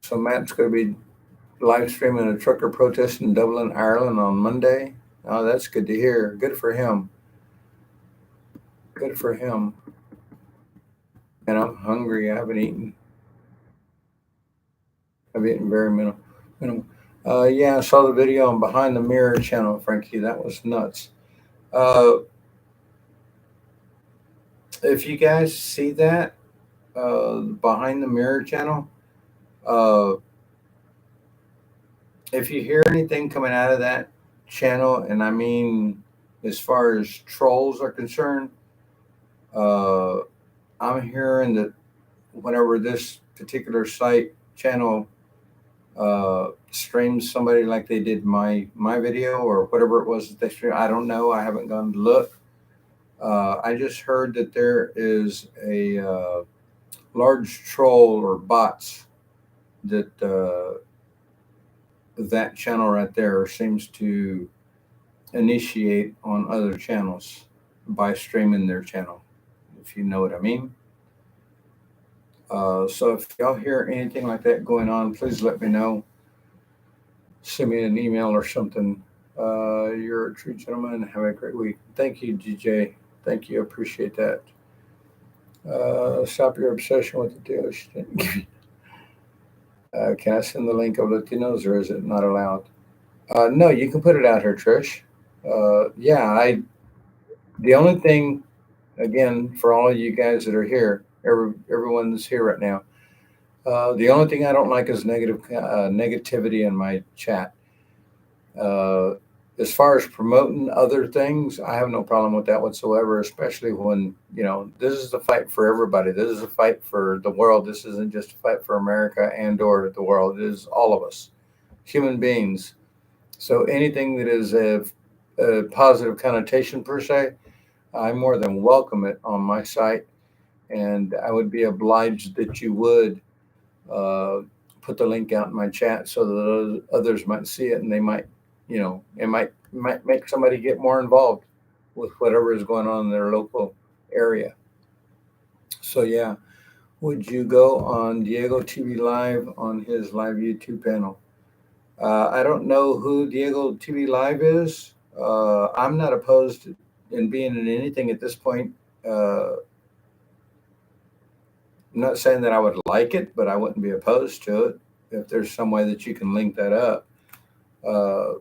So Matt's going to be live streaming a trucker protest in Dublin, Ireland on Monday. Oh, that's good to hear. Good for him. Good for him. And I'm hungry. I haven't eaten. I've eaten very minimal. Yeah, I saw the video on Behind the Mirror channel, Frankie. That was nuts. Uh, if you guys see that, Behind the Mirror channel, uh, if you hear anything coming out of that channel, and I mean as far as trolls are concerned, uh, I'm hearing that whenever this particular site channel streams somebody like they did my video or whatever it was that they streamed. I don't know. I haven't gone to look. I just heard that there is a large troll or bots that that channel right there seems to initiate on other channels by streaming their channel, if you know what I mean. So if y'all hear anything like that going on, please let me know. Send me an email or something. You're a true gentleman. Have a great week. Thank you, DJ. Thank you. Appreciate that. Stop your obsession with the deal. Can I send the link of Latinos or is it not allowed? No, you can put it out here, Trish. Yeah, the only thing, again, for all of you guys that are here, everyone that's here right now, the only thing I don't like is negativity in my chat. Uh, as far as promoting other things, I have no problem with that whatsoever, especially when, this is a fight for everybody. This is a fight for the world. This isn't just a fight for America and or the world. It is all of us, human beings. So anything that is a positive connotation per se, I more than welcome it on my site. And I would be obliged that you would uh, put the link out in my chat so that others might see it and they might, it might make somebody get more involved with whatever is going on in their local area. So yeah, would you go on Diego TV Live on his live YouTube panel? I don't know who Diego TV Live is. I'm not opposed in being in anything at this point. I'm not saying that I would like it, but I wouldn't be opposed to it if there's some way that you can link that up. Uh,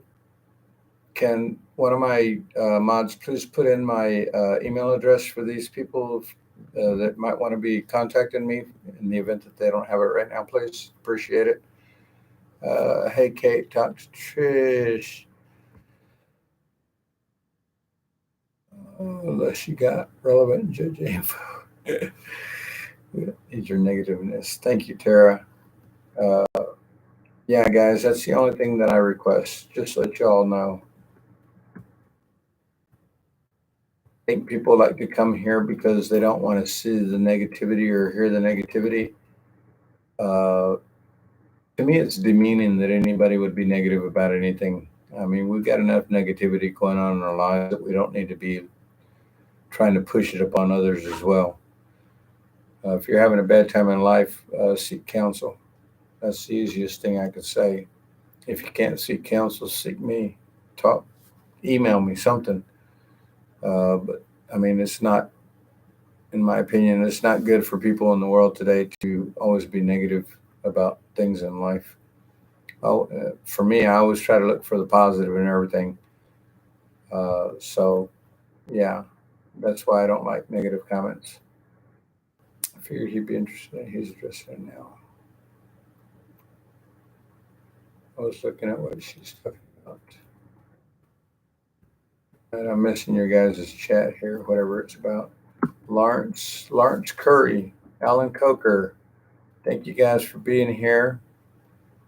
can one of my mods please put in my email address for these people that might want to be contacting me in the event that they don't have it right now, please? Appreciate it. Hey, Kate, talk to Trish. Unless you got relevant judge info. Need your negativeness. Thank you, Tara. Uh, yeah, guys, that's the only thing that I request. Just let y'all know. I think people like to come here because they don't want to see the negativity or hear the negativity. Uh, to me, it's demeaning that anybody would be negative about anything. I mean, we've got enough negativity going on in our lives that we don't need to be trying to push it upon others as well. If you're having a bad time in life, seek counsel. That's the easiest thing I could say. If you can't seek counsel, seek me. Talk, email me something. But I mean, it's not, in my opinion, it's not good for people in the world today to always be negative about things in life. Oh, for me, I always try to look for the positive in everything. So, yeah, that's why I don't like negative comments. I figured he'd be interested in his addressing it now. I was looking at what she's talking about. And I'm missing your guys' chat here, whatever it's about. Lawrence Curry, Alan Coker. Thank you guys for being here.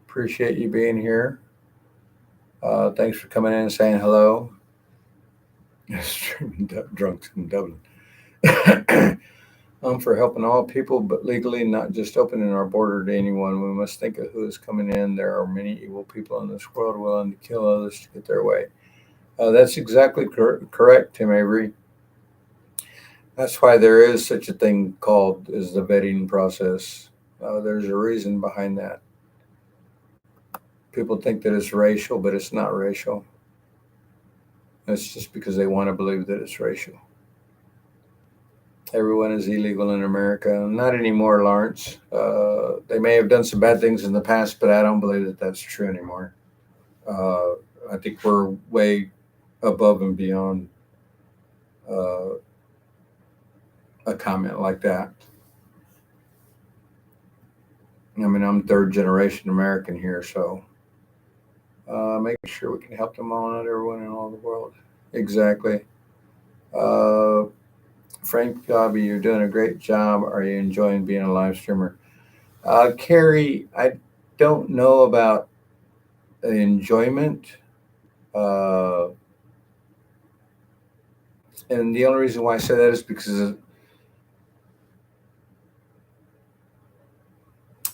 Appreciate you being here. Thanks for coming in and saying hello. Streaming drunks in Dublin. For helping all people, but legally, not just opening our border to anyone. We must think of who is coming in. There are many evil people in this world willing to kill others to get their way. That's exactly correct, Tim Avery. That's why there is such a thing called as the vetting process. There's a reason behind that. People think that it's racial, but it's not racial. It's just because they want to believe that it's racial. Everyone is illegal in America. Not anymore, Lawrence. They may have done some bad things in the past, but I don't believe that that's true anymore. I think we're way above and beyond a comment like that. I mean, I'm third generation American here, so making sure we can help them all, not everyone in all the world. Exactly. Frank Gobby, you're doing a great job. Are you enjoying being a live streamer? Carrie, don't know about enjoyment. Uh, and the only reason why I say that is because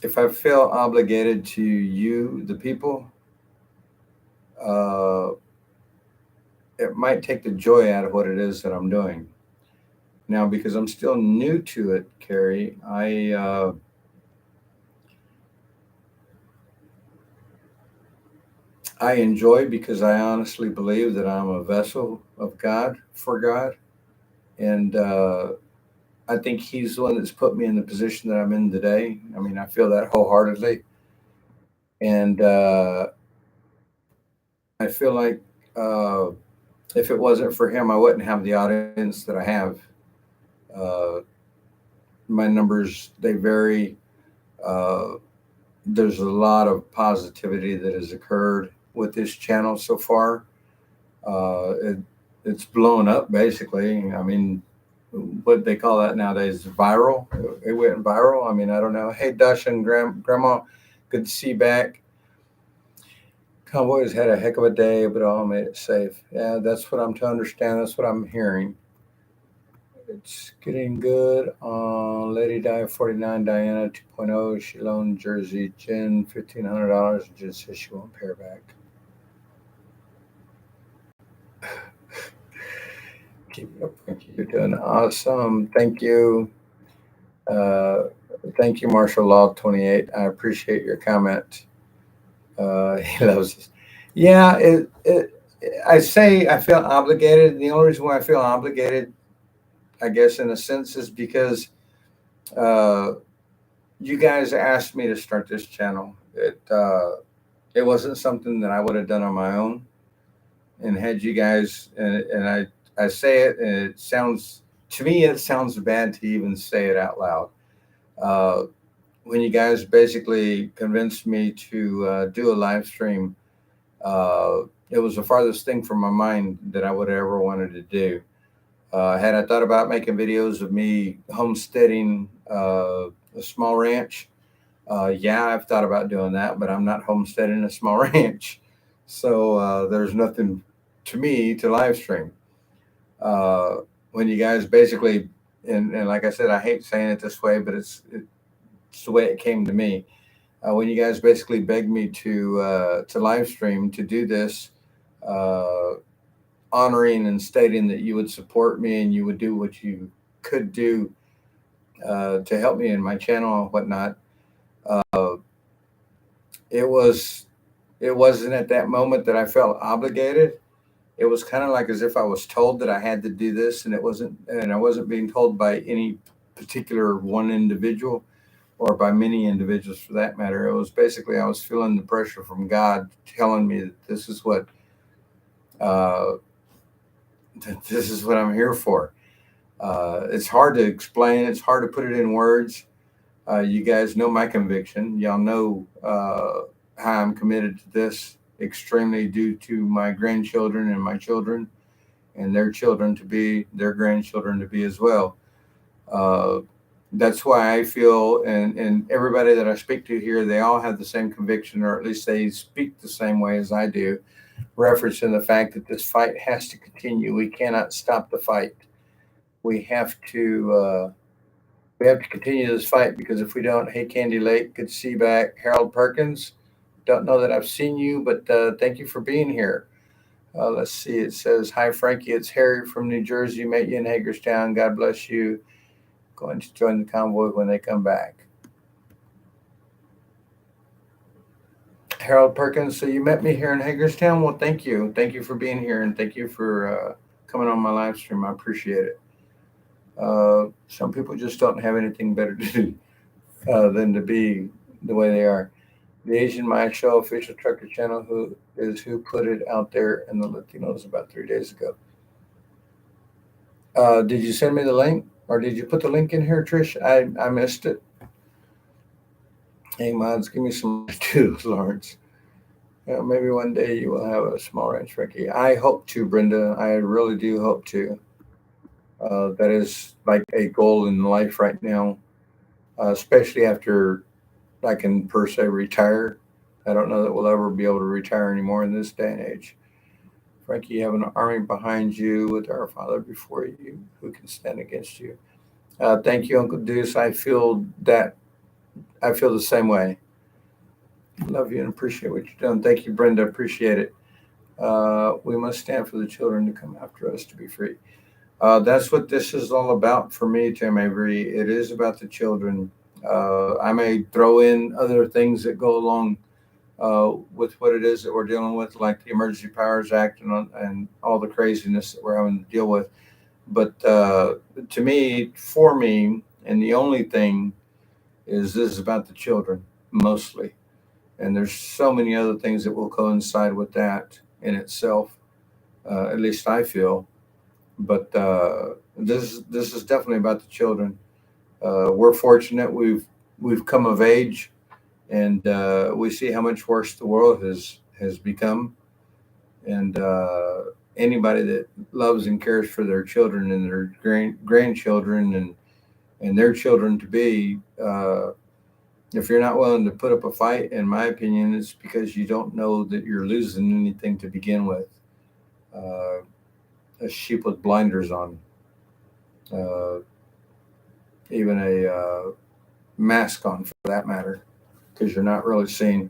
if I feel obligated to you, the people, uh, it might take the joy out of what it is that I'm doing. Now, because I'm still new to it, Carrie, I enjoy because I honestly believe that I'm a vessel of God for God, and I think He's the one that's put me in the position that I'm in today. I mean, I feel that wholeheartedly, and I feel like uh, if it wasn't for Him, I wouldn't have the audience that I have. Uh, my numbers they vary. Uh, there's a lot of positivity that has occurred with this channel so far. It's blown up basically. I mean, what they call that nowadays, viral. It went viral. I mean, I don't know. Hey, Dash and Grandma, good to see you back. Convoys had a heck of a day, but all made it safe. Yeah, that's what I'm to understand. That's what I'm hearing. It's getting good on Lady Di 49, Diana 2.0. She loaned Jersey Jen $1,500 and just says she won't pay her back. Keep it up, Frankie. You're doing awesome. Thank you. Uh, Thank you, Marshall Law 28. I appreciate your comment. He loves us. Yeah, I say I feel obligated. The only reason why I feel obligated, I guess, in a sense, is because uh, you guys asked me to start this channel. It wasn't something that I would have done on my own, and had you guys, and I say it, and it sounds to me it sounds bad to even say it out loud. Uh, when you guys basically convinced me to do a live stream, it was the farthest thing from my mind that I would have ever wanted to do. Had I thought about making videos of me homesteading a small ranch, yeah, I've thought about doing that, but I'm not homesteading a small ranch. So there's nothing to me to live stream. Uh, when you guys basically, and like I said, I hate saying it this way, but it's the way it came to me. When you guys basically begged me to live stream to do this, uh, honoring and stating that you would support me and you would do what you could do to help me in my channel and whatnot. Uh, it was it wasn't at that moment that I felt obligated. It was kind of like as if I was told that I had to do this, and I wasn't being told by any particular one individual or by many individuals for that matter. It was basically I was feeling the pressure from God telling me that uh, this is what I'm here for. It's hard to explain. It's hard to put it in words. You guys know my conviction. Y'all know how I'm committed to this extremely due to my grandchildren and my children and their children to be, their grandchildren to be as well. Uh, that's why I feel, and everybody that I speak to here, they all have the same conviction, or at least they speak the same way as I do, referencing the fact that this fight has to continue. We cannot stop the fight. We have to. We have to continue this fight because if we don't, hey, Candy Lake, good to see you back. Harold Perkins, don't know that I've seen you, but thank you for being here. Let's see. It says, hi, Frankie. It's Harry from New Jersey. Met you in Hagerstown. God bless you. Going to join the convoy when they come back. Harold Perkins, so you met me here in Hagerstown? Well, thank you. Thank you for being here, and thank you for coming on my live stream. I appreciate it. Some people just don't have anything better to do than to be the way they are. The Asian My Show official trucker channel who put it out there in the Latinos about 3 days ago. Did you send me the link, or did you put the link in here, Trish? I missed it. Hey, mods, give me some too, Lawrence. Maybe one day you will have a small ranch, Ricky. I hope to, Brenda. I really do hope to. That is like a goal in life right now, especially after I can per se retire. I don't know that we'll ever be able to retire anymore in this day and age. Frankie, you have an army behind you with our Father before you. Who can stand against you? Thank you, Uncle Deuce. I feel that. I feel the same way. Love you and appreciate what you're doing. Thank you, Brenda. Appreciate it. We must stand for the children to come after us to be free. That's what this is all about for me, Tim Avery. It is about the children. I may throw in other things that go along with what it is that we're dealing with, like the Emergency Powers Act and all the craziness that we're having to deal with. But to me, for me, and the only thing is this is about the children mostly. And there's so many other things that will coincide with that in itself. At least I feel. But this is definitely about the children. We're fortunate we've come of age, and we see how much worse the world has become. And anybody that loves and cares for their children and their grandchildren and their children to be, if you're not willing to put up a fight, in my opinion, it's because you don't know that you're losing anything to begin with. Uh, a sheep with blinders on, uh, even a mask on for that matter, because you're not really seeing,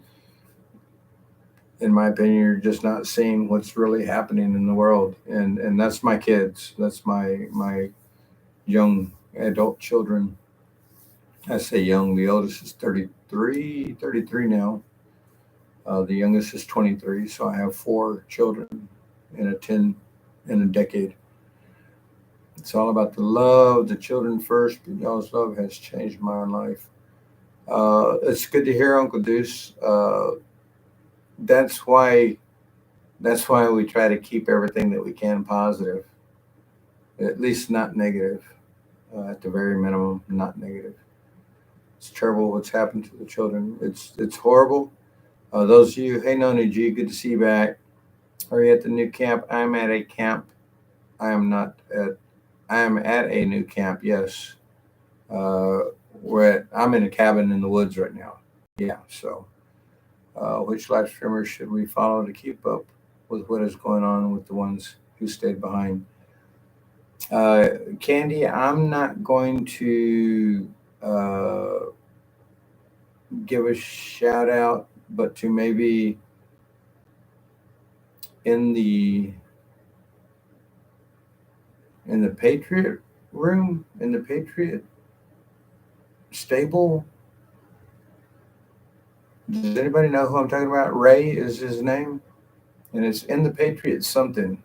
in my opinion, you're just not seeing what's really happening in the world. And that's my kids. That's my young adult children. I say young, the oldest is 33 now. The youngest is 23. So I have four children in a decade. It's all about the love, the children first, but y'all's love has changed my life. It's good to hear, Uncle Deuce. That's why that's why we try to keep everything that we can positive, at least not negative. At the very minimum, not negative. It's terrible what's happened to the children. It's horrible. Those of you, hey Noni G, good to see you back. Are you at the new camp? I'm at a camp. I am not at. I am at a new camp. Yes. I'm in a cabin in the woods right now. Yeah. So, which live streamers should we follow to keep up with what is going on with the ones who stayed behind? Candy, I'm not going to give a shout out, but to maybe in the Patriot room, in the Patriot stable. Does anybody know who I'm talking about? Ray is his name, and it's in the Patriot something.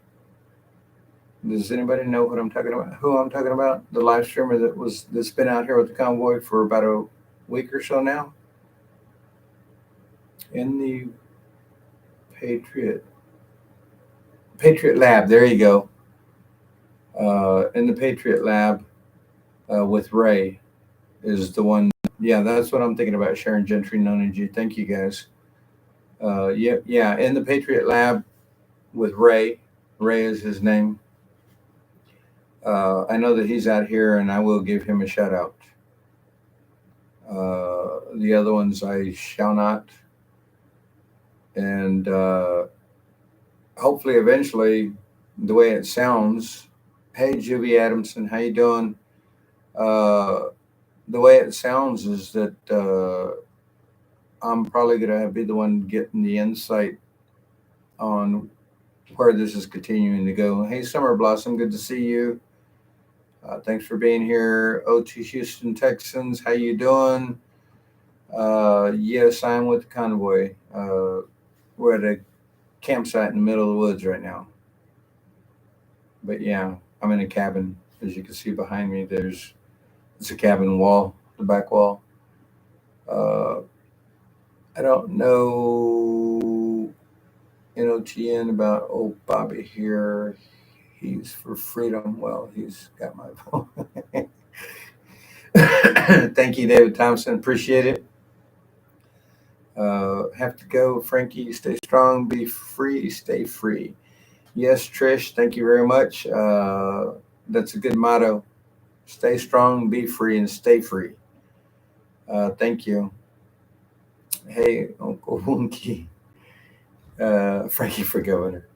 Does anybody know what I'm talking about? Who I'm talking about? The live streamer that's been out here with the convoy for about a week or so now. In the Patriot Lab. There you go. In the Patriot Lab with Ray is the one. Yeah, that's what I'm thinking about. Sharon Gentry, Noni G. Thank you guys. Yeah. In the Patriot Lab with Ray. Ray is his name. I know that he's out here, and I will give him a shout out. The other ones I shall not. And hopefully, eventually, the way it sounds. Hey, Juby Adamson, how you doing? The way it sounds is that I'm probably going to be the one getting the insight on where this is continuing to go. Hey, Summer Blossom, good to see you. Thanks for being here. OT Houston Texans, how you doing? Yes, I'm with the convoy. We're at a campsite in the middle of the woods right now. But yeah, I'm in a cabin. As you can see behind me, it's a cabin wall, the back wall. I don't know NOTN about old Bobby here. He's for freedom. Well, he's got my phone. Thank you, David Thompson. Appreciate it. Have to go. Frankie, stay strong, be free, stay free. Yes, Trish, thank you very much. That's a good motto. Stay strong, be free, and stay free. Thank you. Hey, Uncle Wonky. Frankie for governor.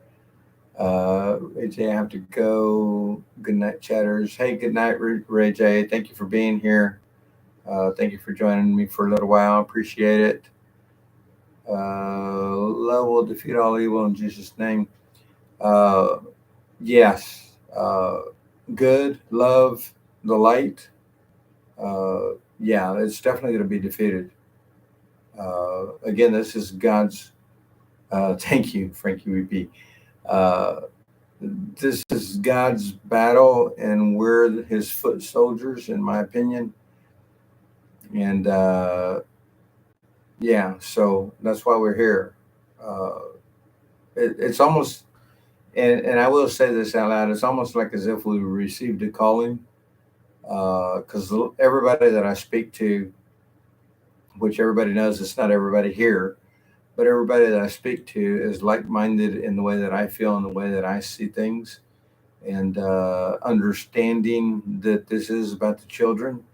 Ray J, I have to go. Good night, chatters. Hey, good night, Ray J. Thank you for being here. Thank you for joining me for a little while. Appreciate it. Love will defeat all evil in Jesus' name. Uh, yes. Good, love, the light. Yeah, it's definitely going to be defeated. Again, this is God's. Thank you, Frankie VP. Uh, this is God's battle, and we're his foot soldiers, in my opinion. And yeah, so that's why we're here. Uh, it's almost, and I will say this out loud, it's almost like as if we received a calling, because everybody that I speak to, which everybody knows it's not everybody here, but everybody that I speak to is like minded in the way that I feel and the way that I see things, and understanding that this is about the children.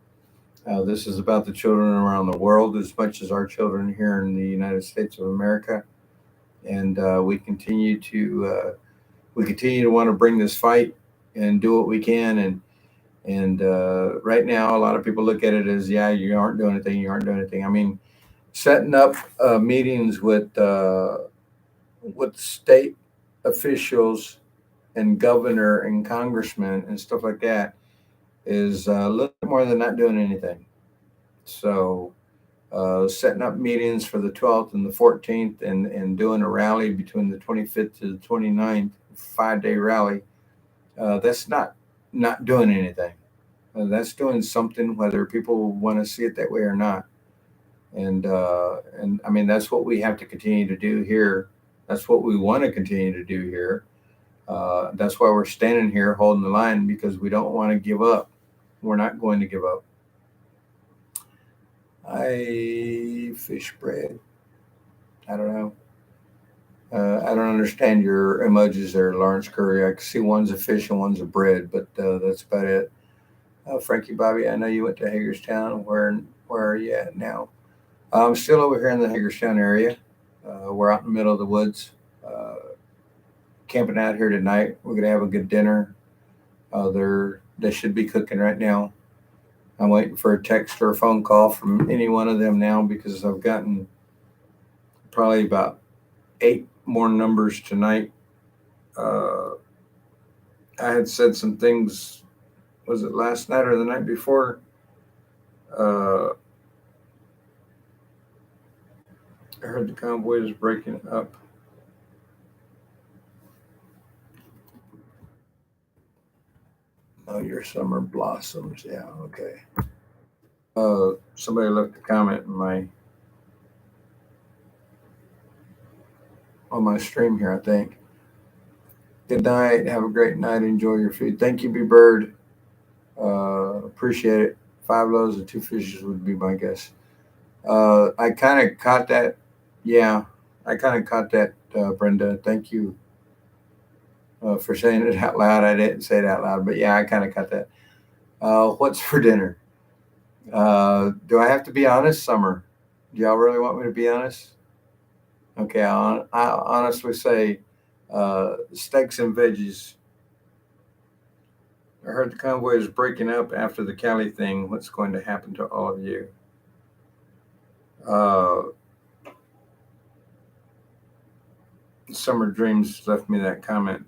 This is about the children around the world as much as our children here in the United States of America, and we continue to want to bring this fight and do what we can. And right now, a lot of people look at it as, yeah, you aren't doing anything, you aren't doing anything. I mean, setting up meetings with state officials and governor and congressman and stuff like that is a little more than not doing anything. So setting up meetings for the 12th and the 14th and doing a rally between the 25th to the 29th, 5-day rally, that's not doing anything. That's doing something, whether people want to see it that way or not. And I mean, that's what we have to continue to do here. That's what we want to continue to do here. That's why we're standing here holding the line, because we don't want to give up. We're not going to give up. I fish bread. I don't know. I don't understand your emojis there, Lawrence Curry. I can see one's a fish and one's a bread, but that's about it. Frankie Bobby, I know you went to Hagerstown. Where are you at now? I'm still over here in the Hagerstown area. We're out in the middle of the woods, camping out here tonight. We're gonna have a good dinner. They should be cooking right now. I'm waiting for a text or a phone call from any one of them now, because I've gotten probably about 8 more numbers tonight. I had said some things. Was it last night or the night before? I heard the convoy is breaking up. Oh, your summer blossoms. Yeah, okay. Somebody left a comment on my stream here, I think. Good night. Have a great night. Enjoy your food. Thank you, B Bird. Appreciate it. 5 loaves and 2 fishes would be my guess. I kind of caught that. Yeah, I kind of caught that, Brenda. Thank you for saying it out loud. I didn't say it out loud, but yeah, I kind of caught that. What's for dinner? Do I have to be honest, Summer? Do y'all really want me to be honest? Okay, I'll honestly say steaks and veggies. I heard the convoy is breaking up after the Cali thing. What's going to happen to all of you? Summer Dreams left me that comment.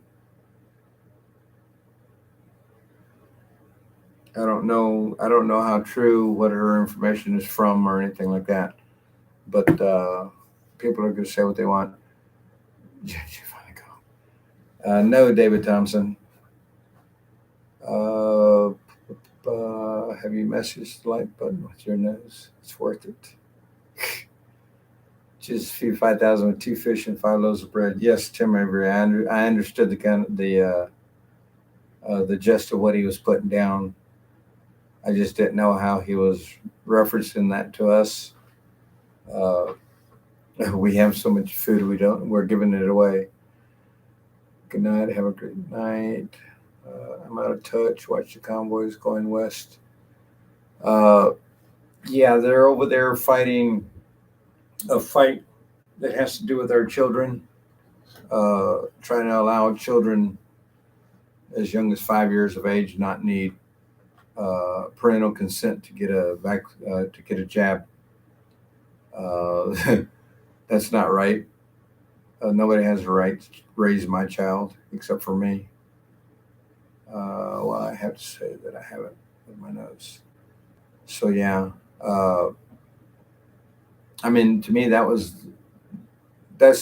I don't know how true what her information is from or anything like that. But people are going to say what they want. No, David Thompson. Have you messaged the like button with your nose? It's worth it. Just feed 5,000 with 2 fish and 5 loaves of bread. Yes, Tim Avery. I understood the gist of what he was putting down. I just didn't know how he was referencing that to us. We have so much food we're giving it away. Good night. Have a great night. I'm out of touch. Watch the convoys going west. Yeah, they're over there fighting a fight that has to do with our children, trying to allow children as young as 5 years of age not need parental consent to get to get a jab. Uh, that's not right. Nobody has a right to raise my child except for me. Well, I have to say that I have it with my nose. So yeah, uh, I mean, to me, that's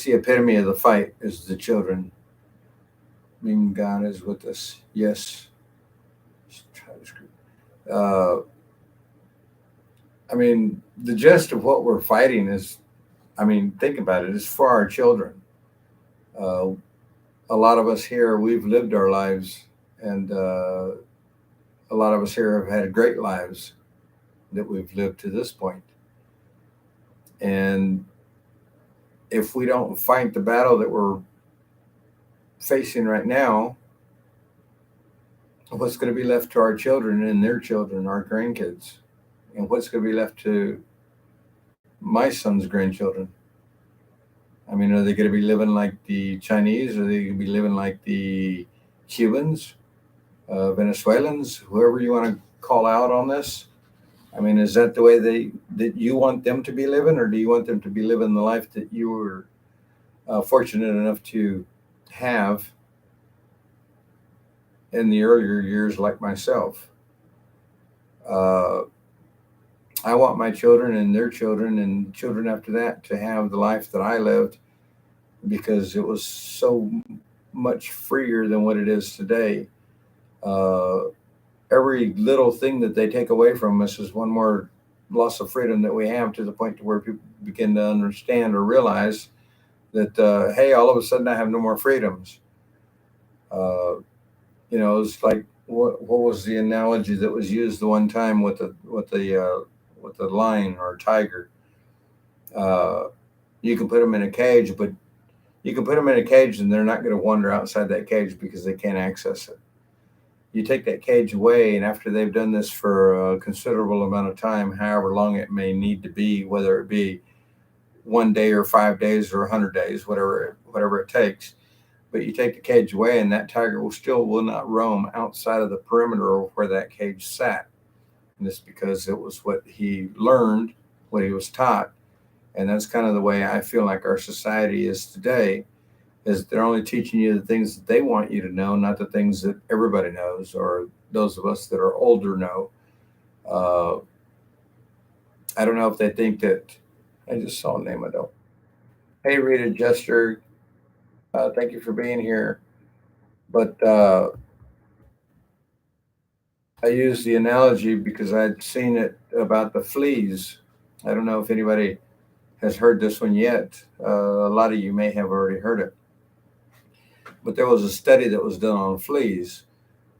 the epitome of the fight is the children. I mean, God is with us. Yes. Uh, I mean, the gist of what we're fighting is, I mean, think about it, it's for our children. Uh, a lot of us here, we've lived our lives, and a lot of us here have had great lives that we've lived to this point. And if we don't fight the battle that we're facing right now, what's going to be left to our children and their children, our grandkids? And what's going to be left to my son's grandchildren? I mean, are they going to be living like the Chinese? Are they going to be living like the Cubans, Venezuelans, whoever you want to call out on this? I mean, is that the way that you want them to be living, or do you want them to be living the life that you were fortunate enough to have in the earlier years, like myself? Uh, I want my children and their children and children after that to have the life that I lived because it was so much freer than what it is today. Uh, every little thing that they take away from us is one more loss of freedom that we have to the point to where people begin to understand or realize that, hey, all of a sudden I have no more freedoms. Uh, it's like what was the analogy that was used the one time with the lion or tiger? Uh, you can put them in a cage, but you can put them in a cage and they're not going to wander outside that cage because they can't access it. You take that cage away, and after they've done this for a considerable amount of time, however long it may need to be, whether it be 1 day or 5 days or 100 days, whatever it takes. But you take the cage away, and that tiger will not roam outside of the perimeter of where that cage sat. And it's because it was what he learned, what he was taught. And that's kind of the way I feel like our society is today, is they're only teaching you the things that they want you to know, not the things that everybody knows or those of us that are older know. Uh, I don't know if they think that, I just saw a name I don't. Hey, Rita Jester, thank you for being here. But I use the analogy because I'd seen it about the fleas. I don't know if anybody has heard this one yet. A lot of you may have already heard it. But there was a study that was done on fleas.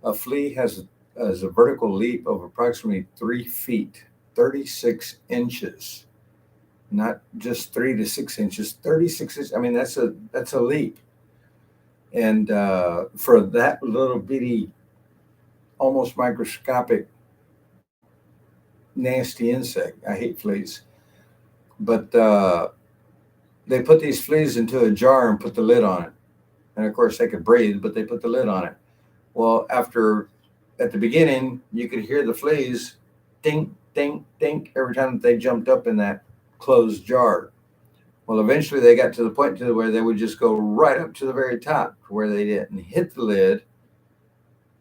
A flea has a vertical leap of approximately 3 feet, 36 inches, not just 3 to 6 inches, 36 inches. I mean, that's a leap. And for that little bitty, almost microscopic, nasty insect, I hate fleas. But they put these fleas into a jar and put the lid on it. And of course, they could breathe, but they put the lid on it. Well, at the beginning, you could hear the fleas dink, dink, dink every time that they jumped up in that closed jar. Well, eventually they got to the point to where they would just go right up to the very top where they didn't hit the lid.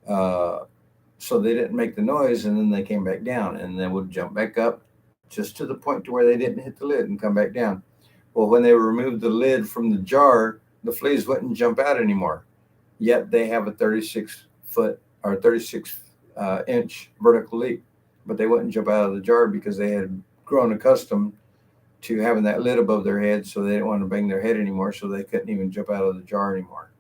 So they didn't make the noise, and then they came back down, and they would jump back up just to the point to where they didn't hit the lid and come back down. Well, when they removed the lid from the jar, the fleas wouldn't jump out anymore. Yet they have a 36-foot or 36-inch vertical leap, but they wouldn't jump out of the jar because they had grown accustomed to having that lid above their head, so they didn't want to bang their head anymore, so they couldn't even jump out of the jar anymore.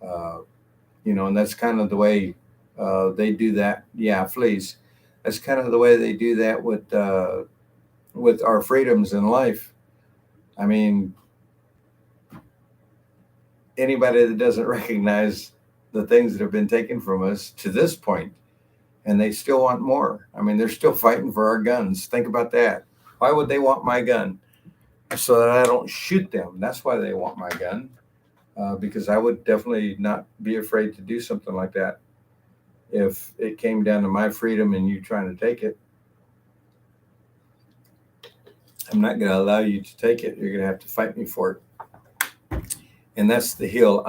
And that's kind of the way they do that. Yeah, fleas. That's kind of the way they do that with our freedoms in life. I mean, anybody that doesn't recognize the things that have been taken from us to this point, and they still want more. I mean, they're still fighting for our guns. Think about that. Why would they want my gun? so that I don't shoot them. That's why they want my gun, because I would definitely not be afraid to do something like that if it came down to my freedom and you trying to take it. I'm not going to allow you to take it. You're going to have to fight me for it. And that's the hill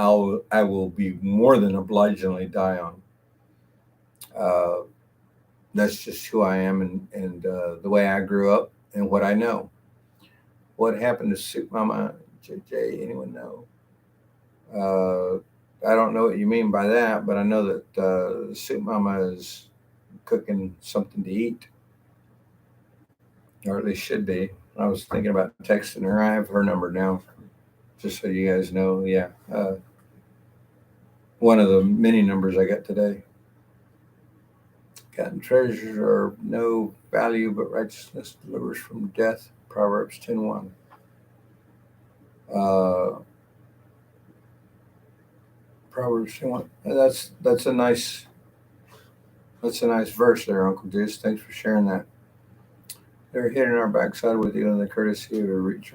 I will be more than obligingly die on. Uh, that's just who I am, and the way I grew up and what I know. What happened to Soup Mama? JJ, anyone know? I don't know what you mean by that, but I know that Soup Mama is cooking something to eat, or at least should be. I was thinking about texting her. I have her number now, just so you guys know. Yeah, one of the many numbers I got today. Gotten treasures are no value, but righteousness delivers from death. Proverbs 10:1. Uh, Proverbs 10:1. That's a nice verse there, Uncle Deuce. Thanks for sharing that. They're hitting our backside with you on the courtesy of a reach.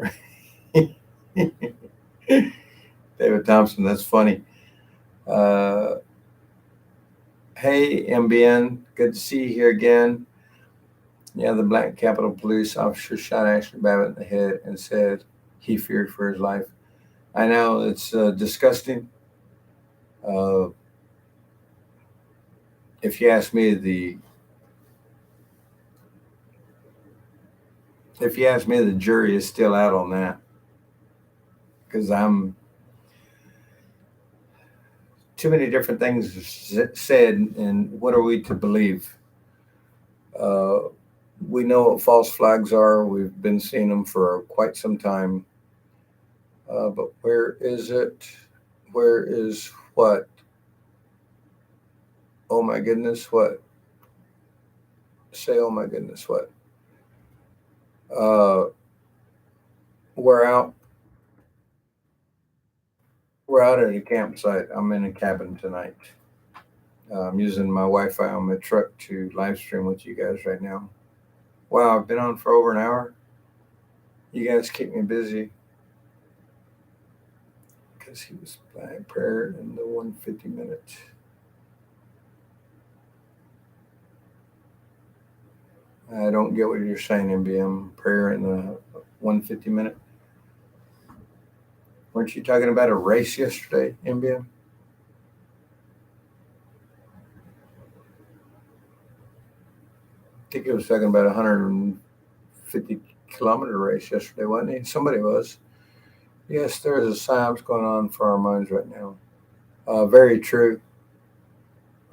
David Thompson, that's funny. Uh, hey, MBN, good to see you here again. Yeah, the Black Capitol Police officer shot Ashley Babbitt in the head and said he feared for his life. I know, it's disgusting. If you ask me, the jury is still out on that, because I'm too many different things said, and what are we to believe? We know what false flags are. We've been seeing them for quite some time. But where is it? Where is what? Oh my goodness, what? Say, oh my goodness, what? Uh, we're out. We're out at a campsite. I'm in a cabin tonight. I'm using my Wi-Fi on my truck to live stream with you guys right now. Wow, I've been on for over an hour. You guys keep me busy. Because he was playing prayer in the 150 minutes. I don't get what you're saying, MBM. Prayer in the 150 minute. Weren't you talking about a race yesterday, MBM? I think he was talking about a 150-kilometer race yesterday, wasn't he? Somebody was. Yes, there is a psyops going on for our minds right now. Very true.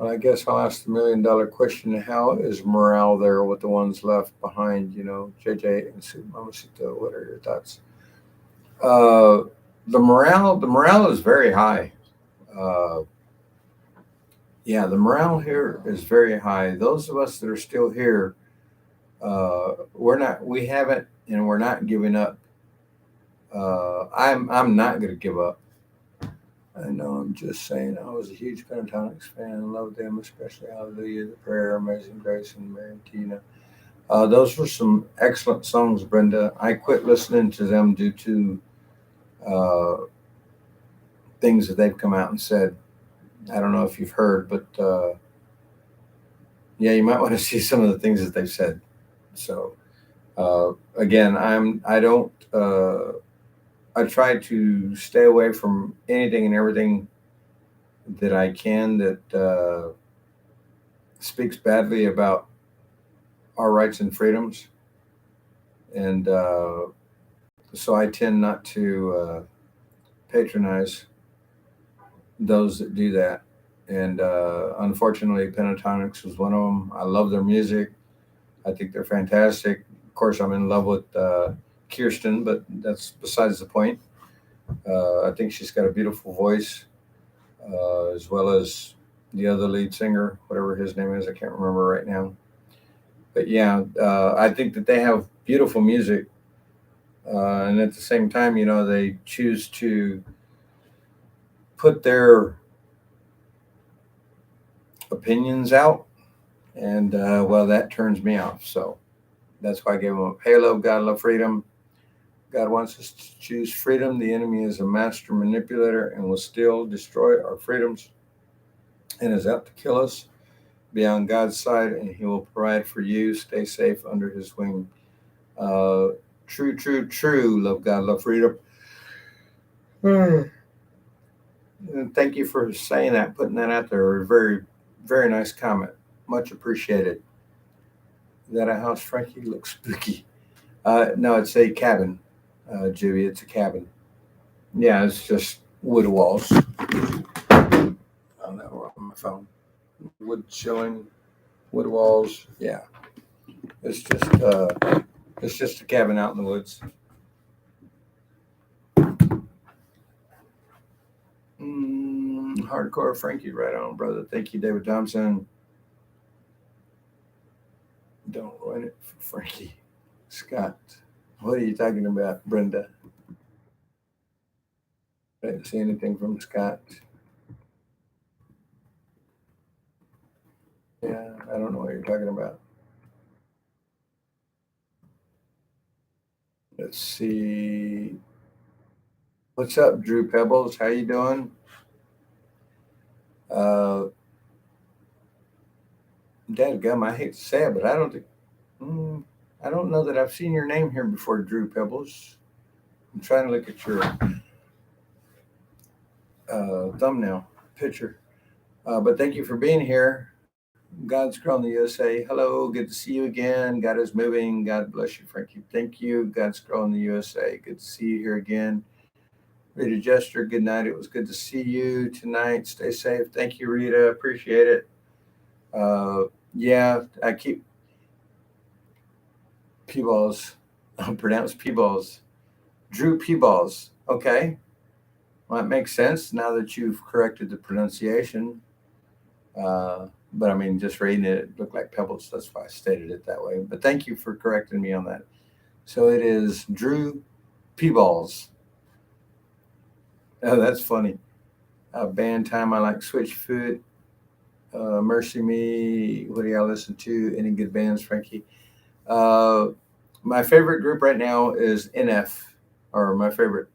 I guess I'll ask the $1,000,000 question: how is morale there with the ones left behind? JJ and Mamacita, what are your thoughts? The morale is very high. Uh, yeah, the morale here is very high. Those of us that are still here, we haven't, and we're not giving up. I'm not going to give up. I know, I'm just saying, I was a huge Pentatonics fan. Loved them, especially Hallelujah, The Prayer, Amazing Grace, and Mary Tina. Those were some excellent songs, Brenda. I quit listening to them due to things that they've come out and said. I don't know if you've heard, but yeah, you might want to see some of the things that they've said. So again, I try to stay away from anything and everything that I can that speaks badly about our rights and freedoms. And so I tend not to patronize those that do that. And unfortunately, Pentatonics was one of them. I love their music. I think they're fantastic. Of course, I'm in love with Kirsten, but that's besides the point. I think she's got a beautiful voice, as well as the other lead singer, whatever his name is. I can't remember right now. But yeah, I think that they have beautiful music. And at the same time, they choose to put their opinions out. And well, that turns me off. So that's why I gave them up. Halo, God Love Freedom. God wants us to choose freedom. The enemy is a master manipulator and will still destroy our freedoms and is out to kill us. Be on God's side, and He will provide for you. Stay safe under His wing. Uh, true, true, true. Love God, love freedom. And thank you for saying that, putting that out there. Very, very nice comment. Much appreciated. Is that a house, Frankie? Looks spooky. No, it's a cabin, Judy. It's a cabin. Yeah, it's just wood walls. Oh no, on my phone. Wood showing wood walls. Yeah, it's just a cabin out in the woods. Hardcore Frankie, right on, brother. Thank you, David Thompson. Don't ruin it for Frankie. Scott, what are you talking about, Brenda? I didn't see anything from Scott. Yeah, I don't know what you're talking about. Let's see. What's up, Drew Pebbles? How you doing? Dadgum, I hate to say it, but I don't know that I've seen your name here before, Drew Pebbles. I'm trying to look at your thumbnail picture. But thank you for being here. God's Girl in the USA. Hello, good to see you again. God is moving. God bless you, Frankie. Thank you. God's Girl in the USA. Good to see you here again. Rita Jester, good night. It was good to see you tonight. Stay safe. Thank you, Rita. Appreciate it. Yeah, I keep P-balls. I'll pronounce P-balls. Drew P-balls. Okay. Well, that makes sense now that you've corrected the pronunciation. But I mean, just reading it, it looked like pebbles. That's why I stated it that way. But thank you for correcting me on that. So it is Drew P-balls. Oh, that's funny. Band time, I like Switchfoot. Mercy Me. What do y'all listen to? Any good bands, Frankie? My favorite group right now is NF, or my favorite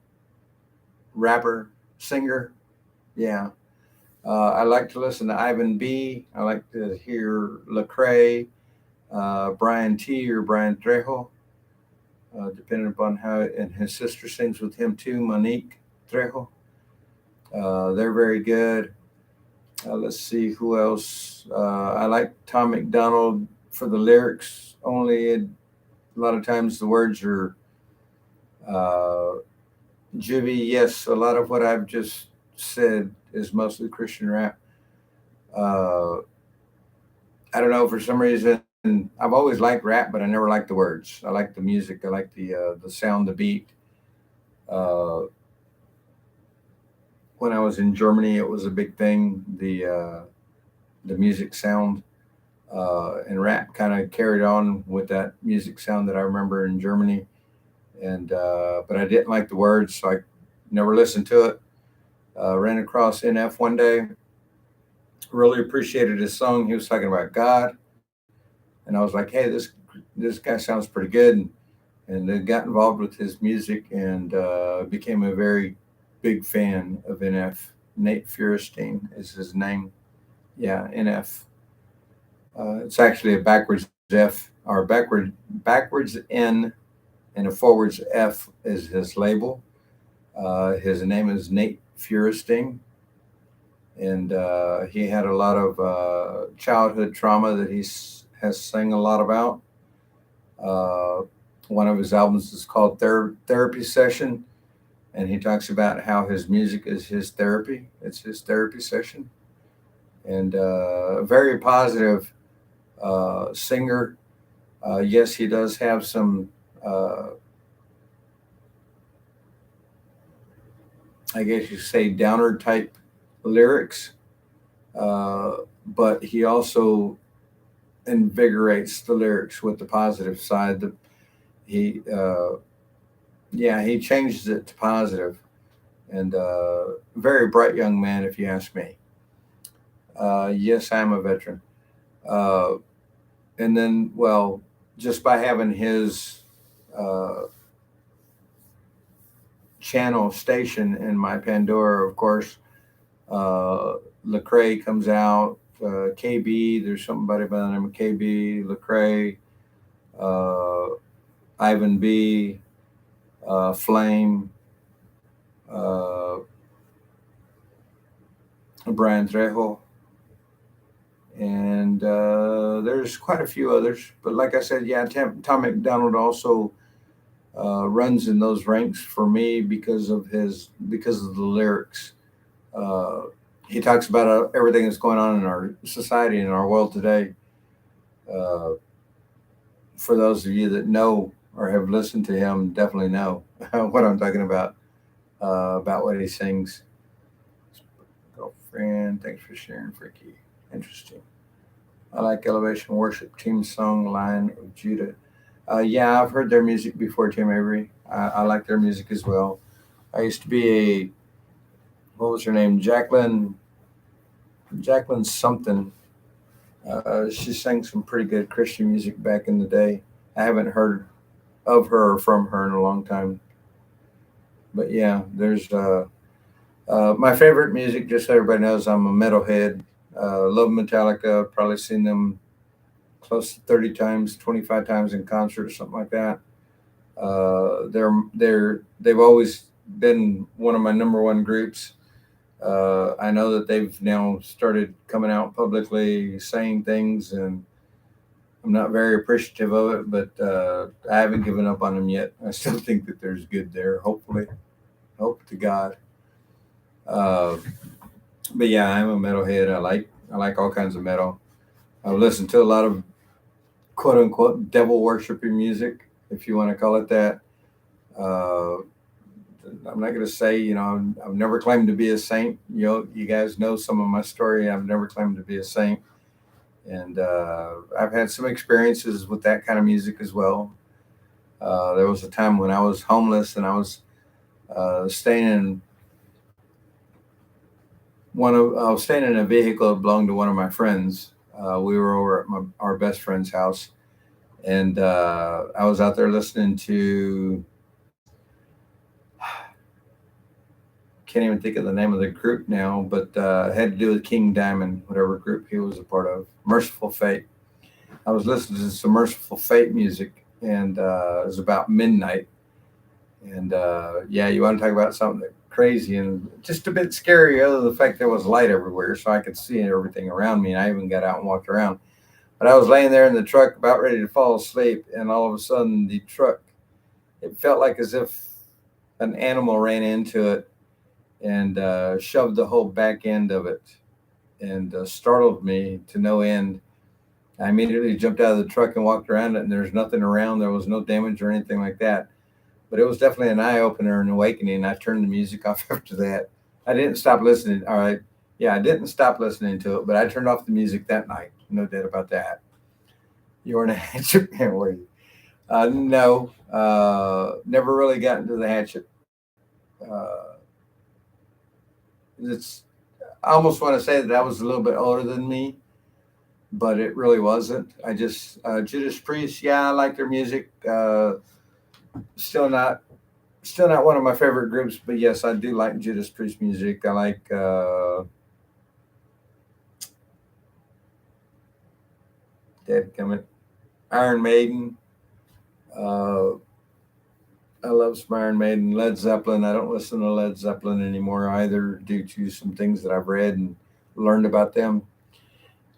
rapper, singer. Yeah. I like to listen to Ivan B. I like to hear Lecrae, Brian T. or Brian Trejo, depending upon how, and his sister sings with him too, Monique Trejo. They're very good. Let's see who else. I like Tom McDonald for the lyrics only. A lot of times the words are juvie. Yes, a lot of what I've just said is mostly Christian rap. I don't know, for some reason I've always liked rap, but I never liked the words. I like the music. I like the sound, the beat. Uh, when I was in Germany, it was a big thing. The music sound and rap kind of carried on with that music sound that I remember in Germany. And but I didn't like the words, so I never listened to it. Ran across NF one day. Really appreciated his song. He was talking about God, and I was like, "Hey, this guy sounds pretty good." And then got involved with his music and became a very big fan of NF. Nate Feuerstein is his name. Yeah, NF. It's actually a backwards F, or backwards N, and a forwards F is his label. His name is Nate Feuerstein, and he had a lot of childhood trauma that he has sang a lot about. One of his albums is called Therapy Session, and he talks about how his music is his therapy. It's his therapy session, and very positive singer. Yes, he does have some, I guess you say, downer type lyrics, but he also invigorates the lyrics with the positive side. He, yeah, he changes it to positive, and very bright young man, if you ask me. Yes, I'm a veteran. Uh, and then, well, just by having his uh, channel station in my Pandora, of course. Lecrae comes out, KB. There's somebody by the name of KB, Lecrae, uh, Ivan B, Flame, uh, Brian Trejo, and there's quite a few others. But like I said, yeah, Tom McDonald also runs in those ranks for me because of the lyrics. Uh, he talks about everything that's going on in our society and our world today. Uh, for those of you that know or have listened to him, definitely know what I'm talking about what he sings. Girlfriend, thanks for sharing, Freaky. Interesting. I like Elevation Worship Team song Line of Judah. Yeah, I've heard their music before, Tim Avery. I like their music as well. I used to be what was her name? Jacqueline something. She sang some pretty good Christian music back in the day. I haven't heard of her or from her in a long time. But yeah, there's my favorite music, just so everybody knows, I'm a metalhead. Love Metallica, probably seen them close to 30 times, 25 times in concert or something like that. They've always been one of my number one groups. I know that they've now started coming out publicly saying things, and I'm not very appreciative of it, but I haven't given up on them yet. I still think that there's good there, hopefully. Hope to God. Uh, but yeah, I'm a metalhead. I like all kinds of metal. I listen to a lot of quote unquote devil worshiping music, if you want to call it that. Uh, I'm not going to say, I've never claimed to be a saint. You guys know some of my story. I've never claimed to be a saint. And I've had some experiences with that kind of music as well. There was a time when I was homeless and I was staying in I was staying in a vehicle that belonged to one of my friends. We were over at our best friend's house, and I was out there listening to, can't even think of the name of the group now, but it had to do with King Diamond, whatever group he was a part of. Merciful Fate. I was listening to some Merciful Fate music, and it was about midnight. And yeah, you want to talk about something crazy and just a bit scary, other than the fact there was light everywhere, so I could see everything around me, and I even got out and walked around. But I was laying there in the truck about ready to fall asleep, and all of a sudden the truck, it felt like as if an animal ran into it and shoved the whole back end of it, and startled me to no end. I immediately jumped out of the truck and walked around it, and there's nothing around. There was no damage or anything like that. But it was definitely an eye opener and awakening. I turned the music off after that. I didn't stop listening. All right. Yeah, I didn't stop listening to it, but I turned off the music that night. No doubt about that. You were in a hatchet man, were you? No, never really got into the hatchet. Uh, it's I almost want to say that I was a little bit older than me, but it really wasn't. I just Judas Priest. Yeah, I like their music. Still not one of my favorite groups, but yes, I do like Judas Priest music. I like Iron Maiden. Uh, I love some Iron Maiden. Led Zeppelin. I don't listen to Led Zeppelin anymore either, due to some things that I've read and learned about them.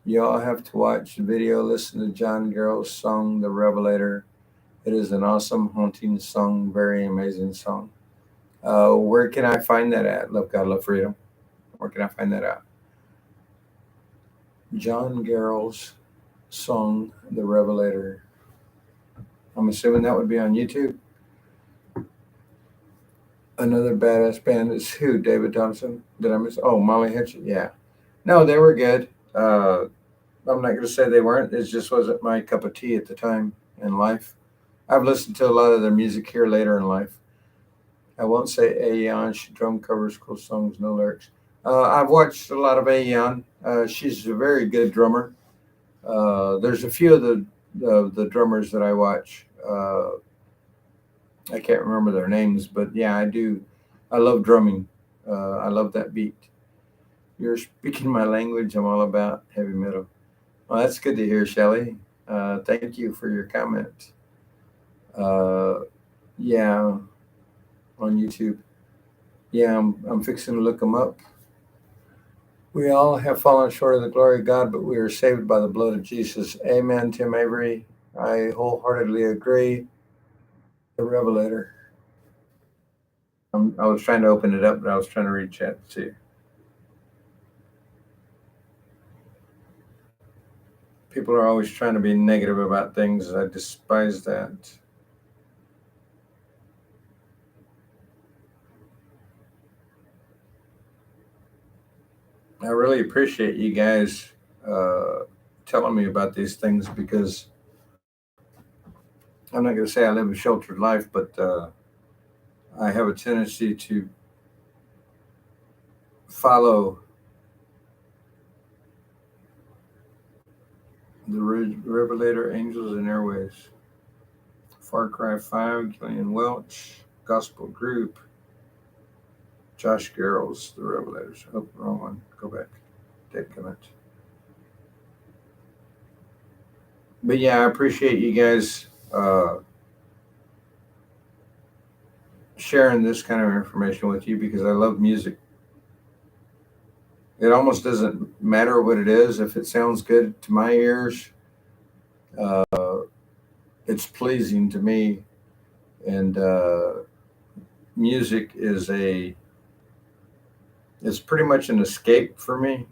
You all have to watch the video. Listen to John Garrell's song, "The Revelator." It is an awesome, haunting song. Very amazing song. Where can I find that at? Love God, Love Freedom. Where can I find that at? John Garrell's song, "The Revelator." I'm assuming that would be on YouTube. Another badass band is who? David Thompson? Did I miss? Oh, Molly Hatchet. Yeah. No, they were good. I'm not going to say they weren't. It just wasn't my cup of tea at the time in life. I've listened to a lot of their music here later in life. I won't say Aeon. She drum covers cool songs, no lyrics. I've watched a lot of Aeon. She's a very good drummer. There's a few of the drummers that I watch. I can't remember their names, but yeah, I do. I love drumming. I love that beat. You're speaking my language. I'm all about heavy metal. Well, that's good to hear, Shelley. Thank you for your comment. Uh, yeah, on YouTube. Yeah, I'm fixing to look them up. We all have fallen short of the glory of God, but we are saved by the blood of Jesus. Amen, Tim Avery. I wholeheartedly agree. The Revelator. I was trying to open it up, but I was trying to read chat too. People are always trying to be negative about things. I despise that. I really appreciate you guys uh, telling me about these things because I'm not going to say I live a sheltered life, but I have a tendency to follow the Revelator Angels and Airways. Far Cry 5, Gillian Welch, Gospel Group, Josh Garrels, The Revelators. Oh, wrong one. Go back. Dead comment. But yeah, I appreciate you guys sharing this kind of information with you because I love music. It almost doesn't matter what it is. If it sounds good to my ears, uh, it's pleasing to me. And music is it's pretty much an escape for me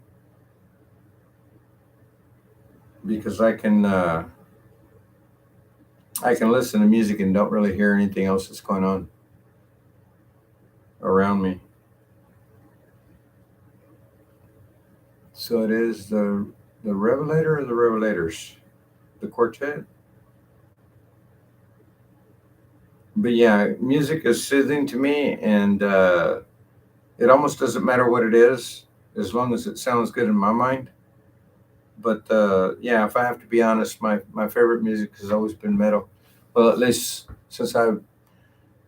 because I can listen to music and don't really hear anything else that's going on around me. So it is the Revelator or the Revelators, the quartet. But yeah, music is soothing to me, and it almost doesn't matter what it is as long as it sounds good in my mind. But yeah, if I have to be honest, my favorite music has always been metal. Well, at least since I've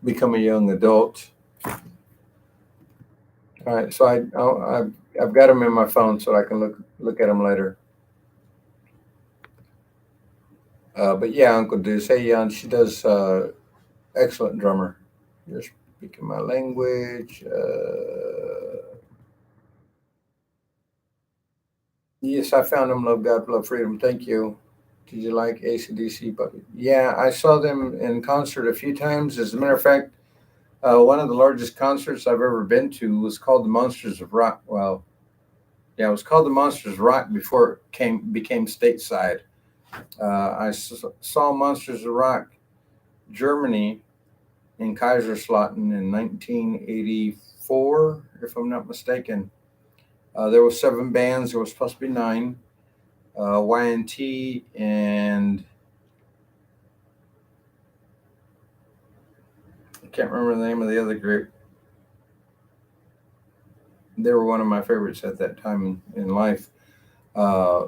become a young adult. All right, so I've got them in my phone so I can look at them later. But yeah, Uncle Deuce, hey, she does excellent drummer. You're speaking my language. Yes, I found them. Love God, love freedom. Thank you. Did you like ACDC? But yeah, I saw them in concert a few times. As a matter of fact, one of the largest concerts I've ever been to was called the Monsters of Rock. Well, yeah, it was called the Monsters of Rock before it became stateside. Saw Monsters of Rock Germany in Kaiserslautern in 1984, if I'm not mistaken. There were seven bands. There was supposed to be nine. YNT and I can't remember the name of the other group. They were one of my favorites at that time in life. Uh,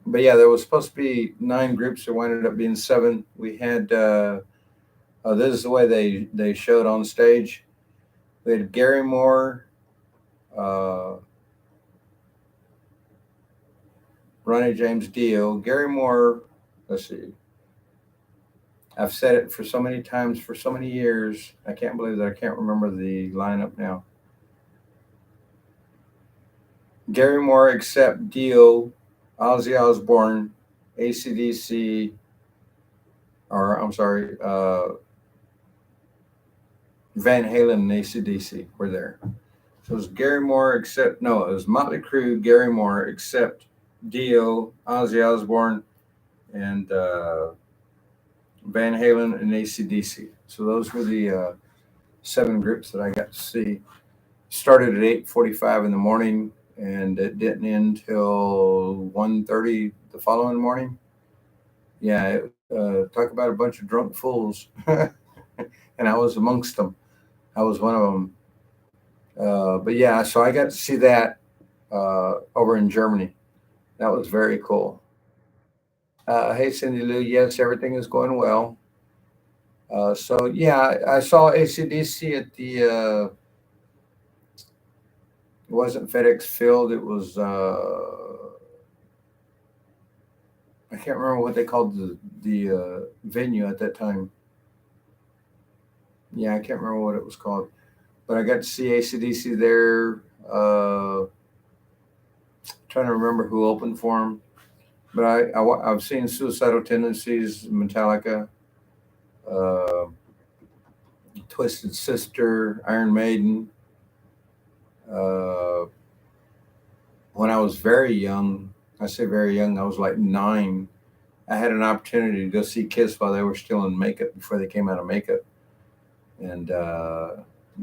but yeah, there was supposed to be nine groups. There ended up being seven. We had this is the way they showed on stage. We had Gary Moore, uh, Ronnie James Dio, Gary Moore. Let's see. I've said it for so many times for so many years. I can't believe that I can't remember the lineup now. Gary Moore, except Dio, Ozzy Osbourne, ACDC, or I'm sorry, Van Halen and ACDC were there. So it was Gary Moore, except, no, it was Motley Crue, Gary Moore, except Dio, Ozzy Osbourne, and Van Halen and ACDC. So those were the seven groups that I got to see. Started at 8:45 in the morning, and it didn't end till 1:30 the following morning. Yeah, talk about a bunch of drunk fools, and I was amongst them. I was one of them. But yeah, so I got to see that over in Germany. That was very cool. Hey, Cindy Lou. Yes, everything is going well. So yeah, I saw ACDC at the It wasn't FedEx Field. It was I can't remember what they called the venue at that time. Yeah, I can't remember what it was called. But I got to see AC/DC there. Trying to remember who opened for him. But I've seen Suicidal Tendencies, Metallica, uh, Twisted Sister, Iron Maiden. Uh, when I was very young, I say very young, I was like 9. I had an opportunity to go see Kiss while they were still in makeup before they came out of makeup, and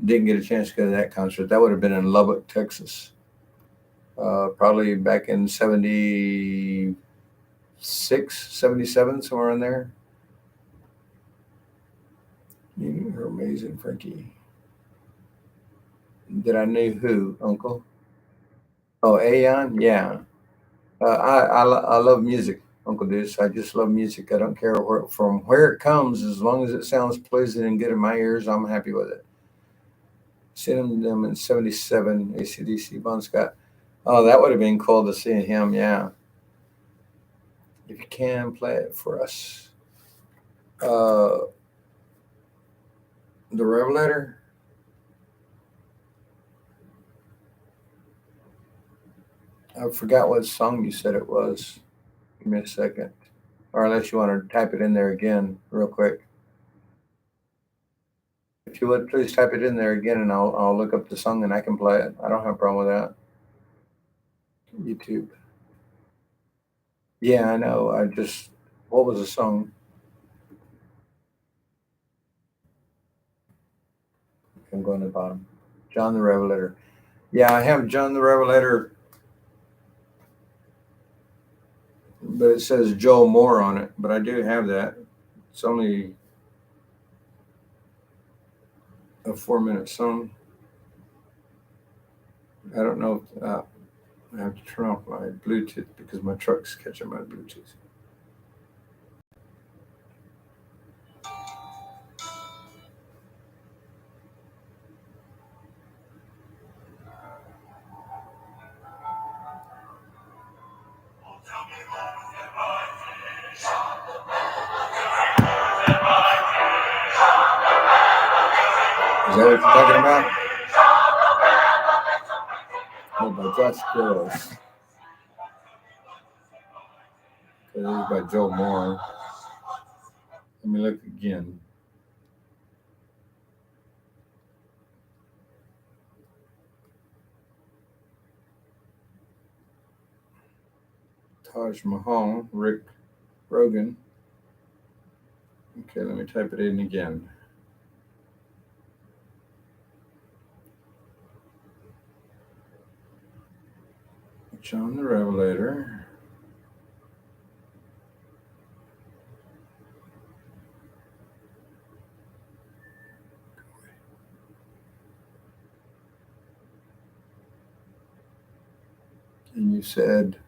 didn't get a chance to go to that concert. That would have been in Lubbock, Texas, probably back in 76, 77, somewhere in there. You're amazing, Frankie. Did I knew who, Uncle? Oh, Aeon? Yeah. I love music, Uncle Deuce. I just love music. I don't care from where it comes, as long as it sounds pleasant and good in my ears, I'm happy with it. Seen them in 77, AC/DC, Bon Scott. Oh, that would have been cool to see him, yeah. If you can, play it for us. The Revelator? I forgot what song you said it was. Give me a second. Or unless you want to type it in there again, real quick. If you would, please type it in there again, and I'll look up the song and I can play it. I don't have a problem with that. YouTube. Yeah, I know. What was the song? I'm going to the bottom. John the Revelator. Yeah, I have John the Revelator, but it says Joe Moore on it. But I do have that. It's only a 4-minute song. I don't know if I have to turn off my Bluetooth because my truck's catching my Bluetooth. Is that what you're talking about? Oh, by Josh Girls. This is by Joe Moore. Let me look again. Taj Mahal, Rick Rogan. Okay, let me type it in again. John the Revelator. And you said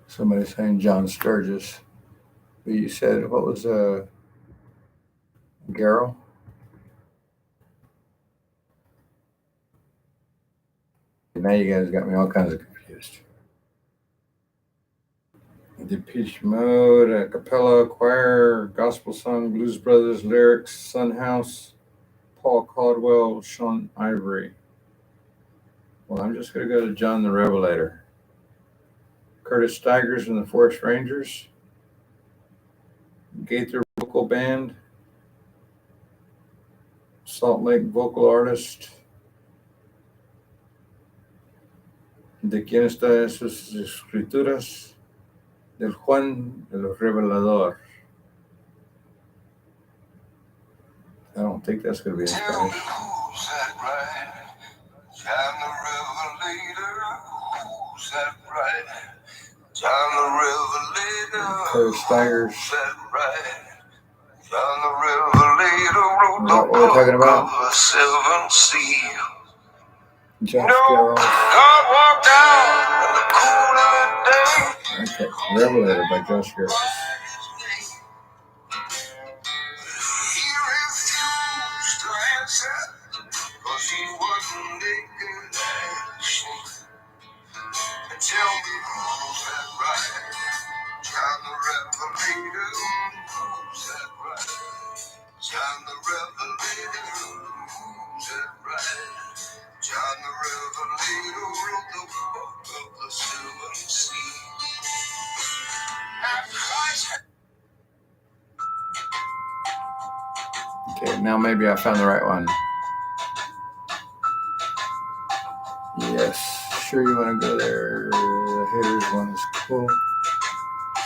somebody saying John Sturgis. But you said what was Garrow? Now you guys got me all kinds of confused. Depeche Mode, a cappella, choir, gospel song, Blues Brothers, lyrics, Son House, Paul Caldwell, Sean Ivory. Well, I'm just going to go to John the Revelator. Curtis Stigers and the Forest Rangers, Gaither Vocal Band, Salt Lake Vocal Artist, ¿De quién está esas escrituras? Del Juan el Revelador. I don't think that's going to be in Spanish. Who's that right? John the Revelator. Who's that right? John the Revelator. Curtis Stigers. Who's that right? John the Revelator wrote Is that what we're talking about? of the seven seals. Josh Carroll. God walked out in the cool of the day. Okay, Revelator by Josh Carroll. He refused to answer John the Revelator wrote the book of the seven seas. And Christ. Okay, now maybe I found the right one. Yes, sure you want to go there. The haters one is cool.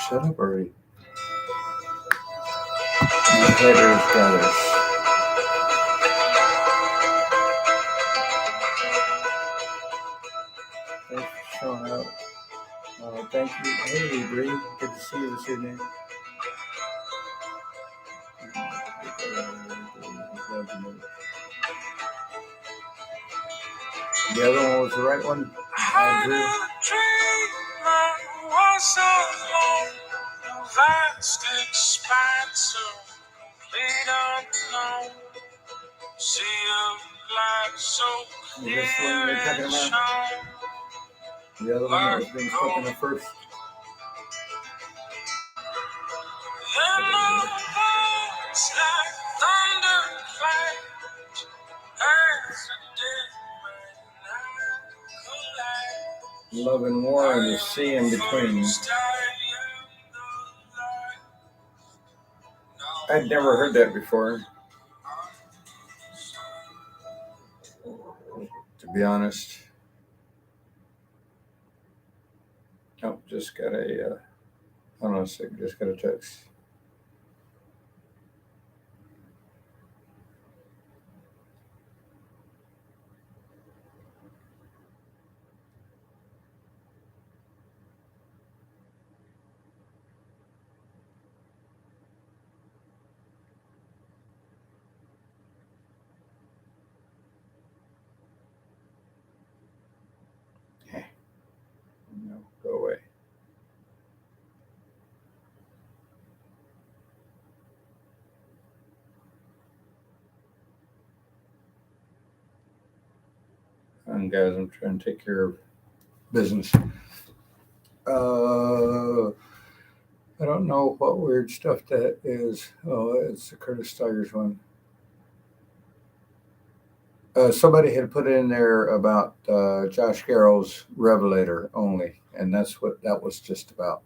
Shut up already. The haters brothers. Thanks for showing up. Thank you. Hey, Bree. Good to see you this evening. The other one was the right one, Drew. Was alone, no vast expanse of complete unknown. Sea of light so clear and shown. The other one that was being spoken of first. Then the voice like thunder clapped as a dead man collide. Love and war and the sea in between. I'd never heard that before, to be honest. Oh, just got a, hold on a second, just got a text. No, go away. Guys, I'm trying to take care of business. I don't know what weird stuff that is. Oh, it's the Curtis Tigers one. Somebody had put in there about Josh Garrell's Revelator only, and that's what that was just about.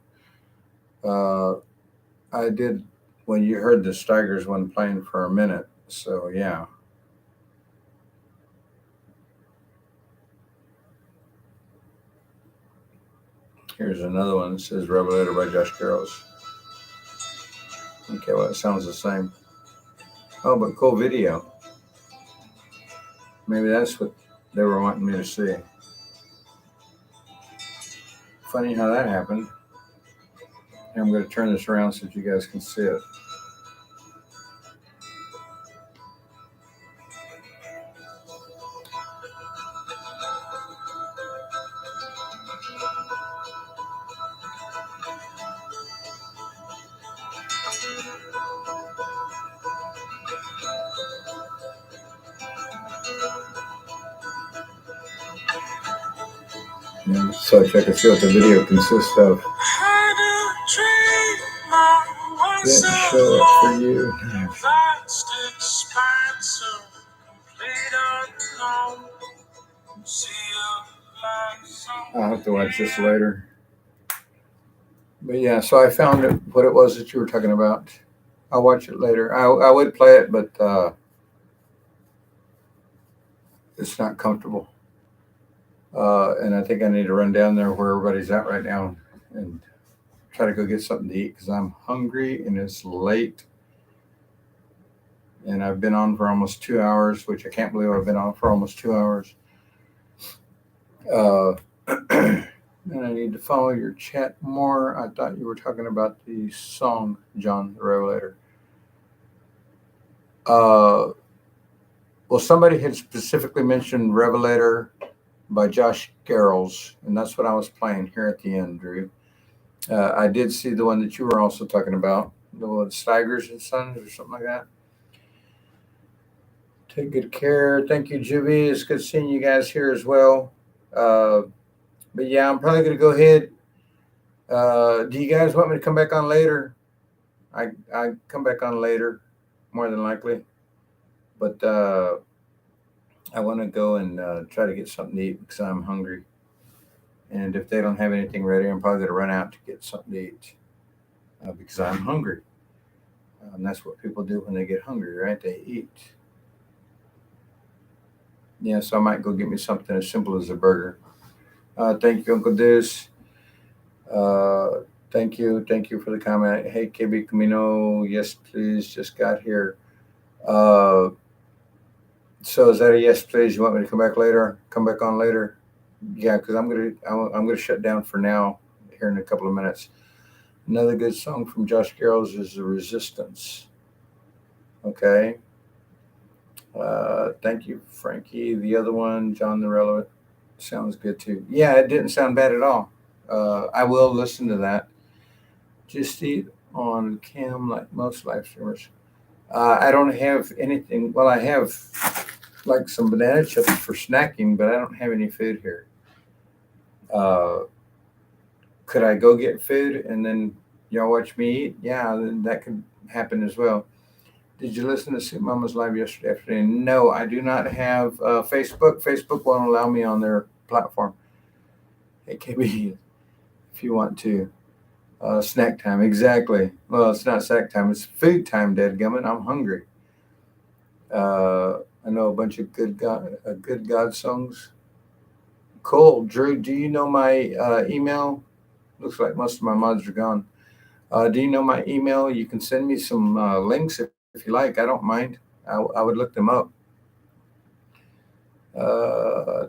I did when you heard the Tigers one playing for a minute, so yeah. Here's another one that says Revelator by Josh Garrels. Okay, well, it sounds the same. Oh, but cool video. Maybe that's what they were wanting me to see. Funny how that happened. And I'm going to turn this around so that you guys can see it. Yeah, so check and see what the video consists of. Didn't show up for you. I'll have to watch this later. But yeah, so I found what it was that you were talking about. I'll watch it later. I would play it, but it's not comfortable. And I think I need to run down there where everybody's at right now and try to go get something to eat because I'm hungry and it's late. And I've been on for almost 2 hours, which I can't believe I've been on for almost 2 hours. And I need to follow your chat more. I thought you were talking about the song, John the Revelator. Well, somebody had specifically mentioned Revelator by Josh Garrels, and that's what I was playing here at the end, Drew. I did see the one that you were also talking about, the one Steigers and Sons or something like that. Take good care. Thank you, Juvie. It's good seeing you guys here as well. But yeah, I'm probably going to go ahead. Do you guys want me to come back on later? I come back on later, more than likely. But I want to go and try to get something to eat because I'm hungry. And if they don't have anything ready, I'm probably going to run out to get something to eat because I'm hungry. And that's what people do when they get hungry, right? They eat. Yeah, so I might go get me something as simple as a burger. Thank you, Uncle Deuce. Uh, thank you for the comment. Hey, KB Camino, yes, please. Just got here. Uh, so is that a yes, please? You want me to come back later? Come back on later? Yeah, because I'm gonna shut down for now. Here in a couple of minutes. Another good song from Josh Garrels is "The Resistance." Okay. Thank you, Frankie. The other one, John Norello, sounds good too. Yeah, it didn't sound bad at all. I will listen to that. Just eat on cam like most live streamers. I don't have anything. Well, I have like some banana chips for snacking, but I don't have any food here. Uh, could I go get food and then y'all watch me eat? Yeah, then that could happen as well. Did you listen to Soup Mama's live yesterday afternoon? No, I do not have Facebook. Facebook won't allow me on their platform. Hey, KB, if you want to. Snack time, exactly. Well, it's not snack time, it's food time, dadgummit. I'm hungry. I know a bunch of good God songs. Cool. Drew, do you know my email? Looks like most of my mods are gone. Do you know my email? You can send me some links if you like. I don't mind. I would look them up.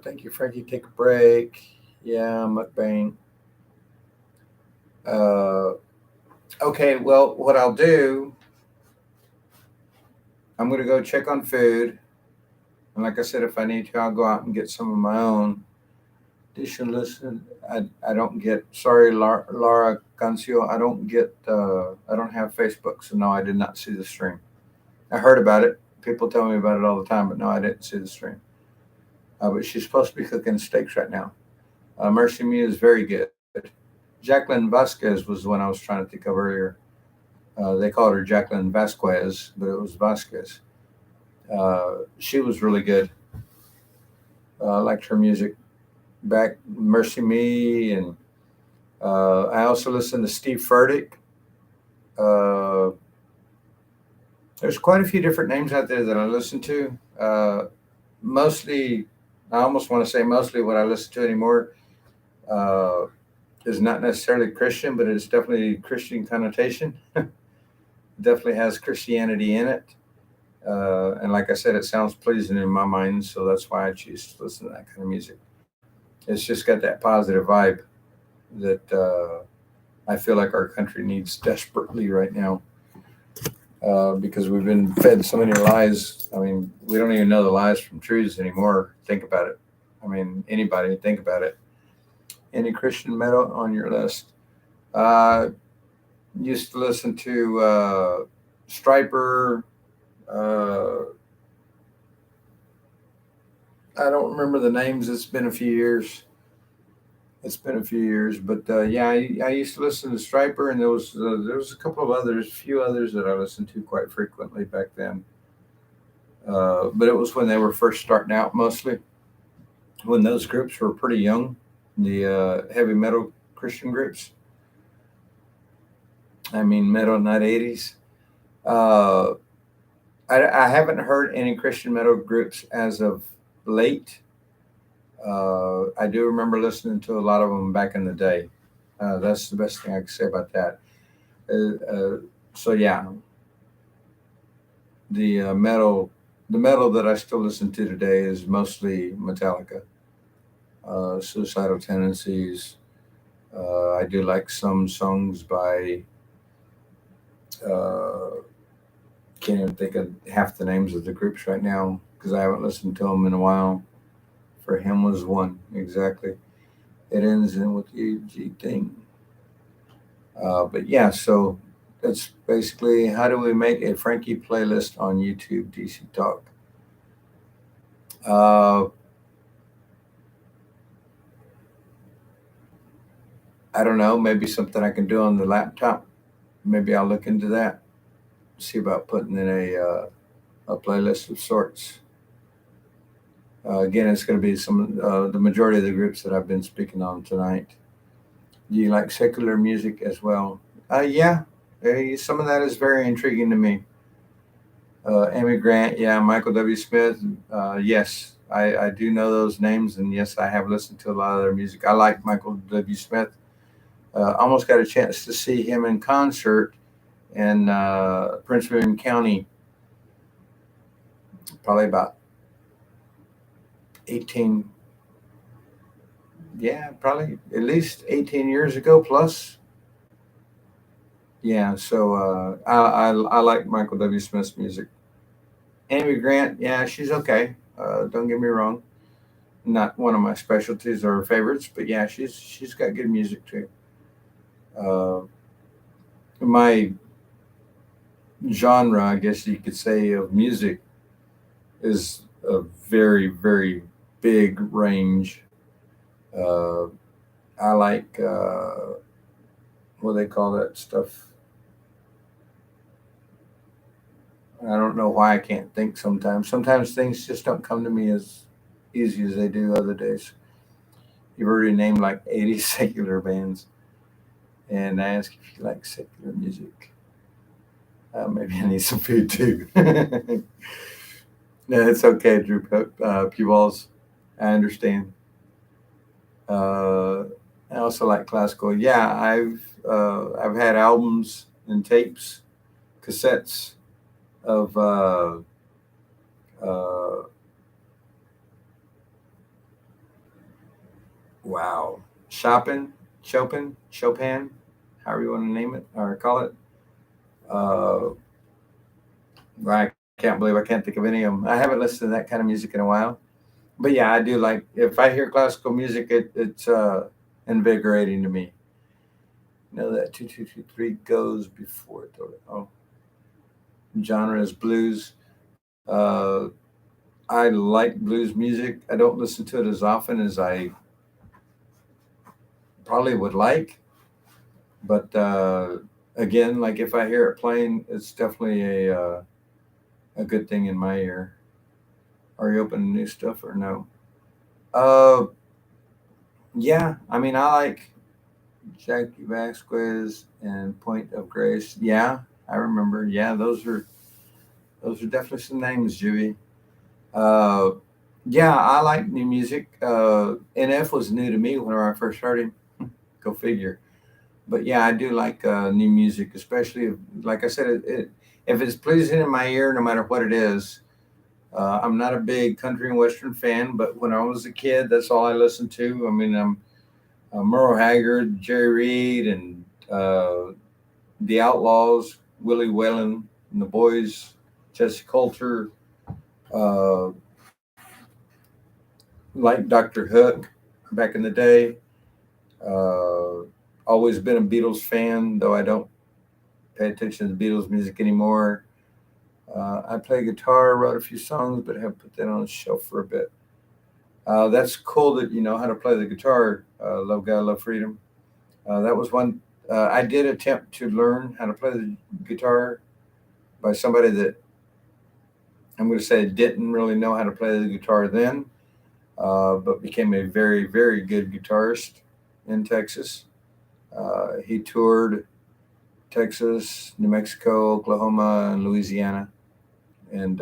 Thank you, Frankie. Take a break. Yeah, mukbang. Uh, okay, well, what I'll do, I'm going to go check on food. And like I said, if I need to, I'll go out and get some of my own. Dish and listen. I don't get, sorry, Laura Cancio, I don't have Facebook. So no, I did not see the stream. I heard about it. People tell me about it all the time, but no, I didn't see the stream. But she's supposed to be cooking steaks right now. Mercy Me is very good. Jacqueline Vasquez was the one I was trying to think of earlier. They called her Jacqueline Vasquez, but it was Vasquez. She was really good. I liked her music. Back Mercy Me, and I also listened to Steve Furtick. Uh, there's quite a few different names out there that I listen to. Mostly, I almost want to say mostly what I listen to anymore uh, is not necessarily Christian, but it's definitely Christian connotation. Definitely has Christianity in it. And like I said, it sounds pleasing in my mind, so that's why I choose to listen to that kind of music. It's just got that positive vibe that I feel like our country needs desperately right now because we've been fed so many lies. I mean, we don't even know the lies from truths anymore. Think about it. I mean, anybody, think about it. Any Christian metal on your list? Uh, used to listen to Striper. Uh, I don't remember the names. It's been a few years. It's been a few years, but yeah, I used to listen to Striper, and there was a couple of others, few others that I listened to quite frequently back then. But it was when they were first starting out, mostly when those groups were pretty young, the heavy metal Christian groups. I mean, metal, not 80s. Uh, I haven't heard any Christian metal groups as of late. I do remember listening to a lot of them back in the day. That's the best thing I can say about that. So yeah, the metal, the metal that I still listen to today is mostly Metallica, Suicidal Tendencies. I do like some songs by. Uh, can't even think of half the names of the groups right now because I haven't listened to them in a while. For him was one exactly. It ends in with the G thing. But yeah, so that's basically how do we make a Frankie playlist on YouTube DC Talk. Uh, I don't know, maybe something I can do on the laptop. Maybe I'll look into that. See about putting in a playlist of sorts. Again, it's going to be the majority of the groups that I've been speaking on tonight. Do you like secular music as well? Yeah, some of that is very intriguing to me. Amy Grant, yeah, Michael W. Smith, yes, I do know those names, and yes, I have listened to a lot of their music. I like Michael W. Smith. Almost got a chance to see him in concert in Prince William County, probably about 18, yeah, probably at least 18 years ago plus. Yeah, so I like Michael W. Smith's music. Amy Grant, yeah, she's okay. Don't get me wrong. Not one of my specialties or favorites, but yeah, she's got good music too. Uh, my genre, I guess you could say, of music is a very very big range. Uh, I like what do they call that stuff. I don't know why I can't think sometimes. Sometimes things just don't come to me as easy as they do other days. You've already named like 80 secular bands, and I ask if you like secular music. Maybe I need some food too. No, it's okay, Drew Pewalls. I understand. Uh, I also like classical. Yeah, I've had albums and tapes, cassettes of uh, wow, Chopin, however you want to name it or call it. Uh, I can't believe I can't think of any of them. I haven't listened to that kind of music in a while. But yeah, I do like if I hear classical music, it's invigorating to me. You know that 2 2 2 3 goes before it. Oh, genre is blues. Uh, I like blues music. I don't listen to it as often as I probably would like, but again, like if I hear it playing, it's definitely a good thing in my ear. Are you open to new stuff or no? Uh, yeah. I mean, I like Jackie Vasquez and Point of Grace. Yeah, I remember. Yeah, those are definitely some names, Julie. Uh, yeah, I like new music. NF was new to me when I first heard him. Go figure. But yeah, I do like new music, especially if, like I said, if it's pleasing in my ear, no matter what it is. I'm not a big country and western fan, but when I was a kid, that's all I listened to. I mean, I'm Merle Haggard, Jerry Reed, and the Outlaws, Willie Whalen, and the Boys, Jesse Coulter, uh, like Dr. Hook back in the day. Uh, Always been a Beatles fan, though I don't pay attention to the Beatles music anymore. I play guitar, wrote a few songs, but have put that on the shelf for a bit. That's cool that you know how to play the guitar. Love God, love freedom. That was one. I did attempt to learn how to play the guitar by somebody that I'm going to say didn't really know how to play the guitar then, but became a very, very good guitarist in Texas. He toured Texas, New Mexico, Oklahoma, and Louisiana, and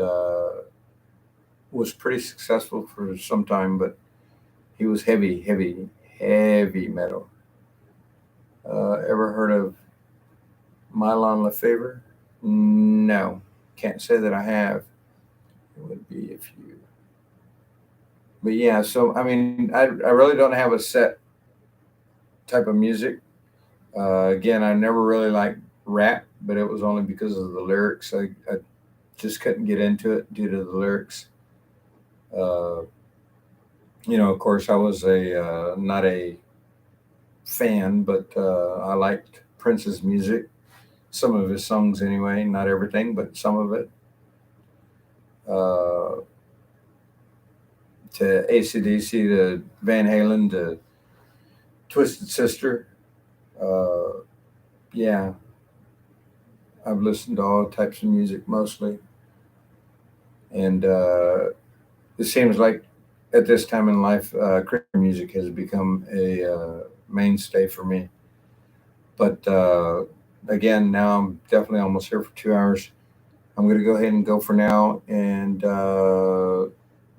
was pretty successful for some time. But he was heavy, heavy, heavy metal. Ever heard of Mylon Lefevre? No, can't say that I have. It would be if you. But yeah, so I mean, I really don't have a set type of music. Again, I never really liked rap, but it was only because of the lyrics. I just couldn't get into it due to the lyrics. Uh, of course, I was a not a fan, but I liked Prince's music, some of his songs anyway, not everything, but some of it. Uh, to ACDC, to Van Halen, to Twisted Sister. Uh, yeah, I've listened to all types of music mostly, and it seems like at this time in life, Christian music has become a mainstay for me. But again, now I'm definitely almost here for 2 hours. I'm going to go ahead and go for now. And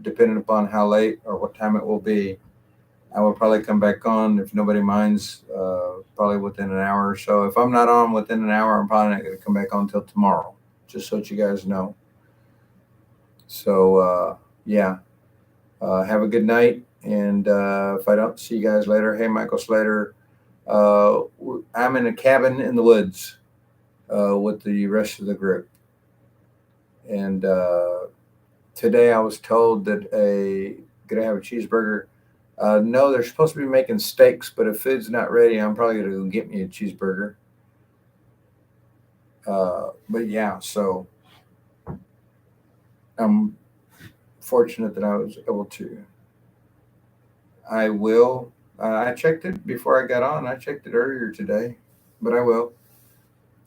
depending upon how late or what time it will be, I will probably come back on if nobody minds, probably within an hour or so. If I'm not on within an hour, I'm probably not going to come back on until tomorrow, just so that you guys know. So, yeah, have a good night. And if I don't see you guys later, hey, Michael Slater, I'm in a cabin in the woods with the rest of the group. And today I was told that gonna have a cheeseburger. No, they're supposed to be making steaks, but if food's not ready, I'm probably gonna go get me a cheeseburger. But yeah, so I'm fortunate that I was able to. I will. I checked it before I got on. I checked it earlier today, but I will.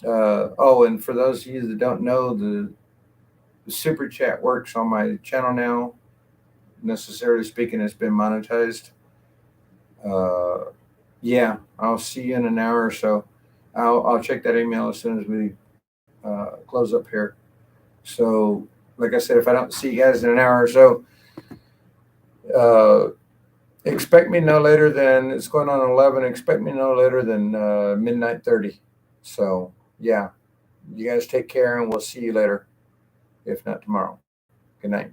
Oh, and for those of you that don't know, the super chat works on my channel now. Necessarily speaking, it's been monetized. Uh, yeah, I'll see you in an hour or so. I'll check that email as soon as we close up here. So, like I said, if I don't see you guys in an hour or so, uh, expect me no later than it's going on 11. Expect me no later than midnight 30. So, yeah, you guys take care, and we'll see you later, if not tomorrow. Good night.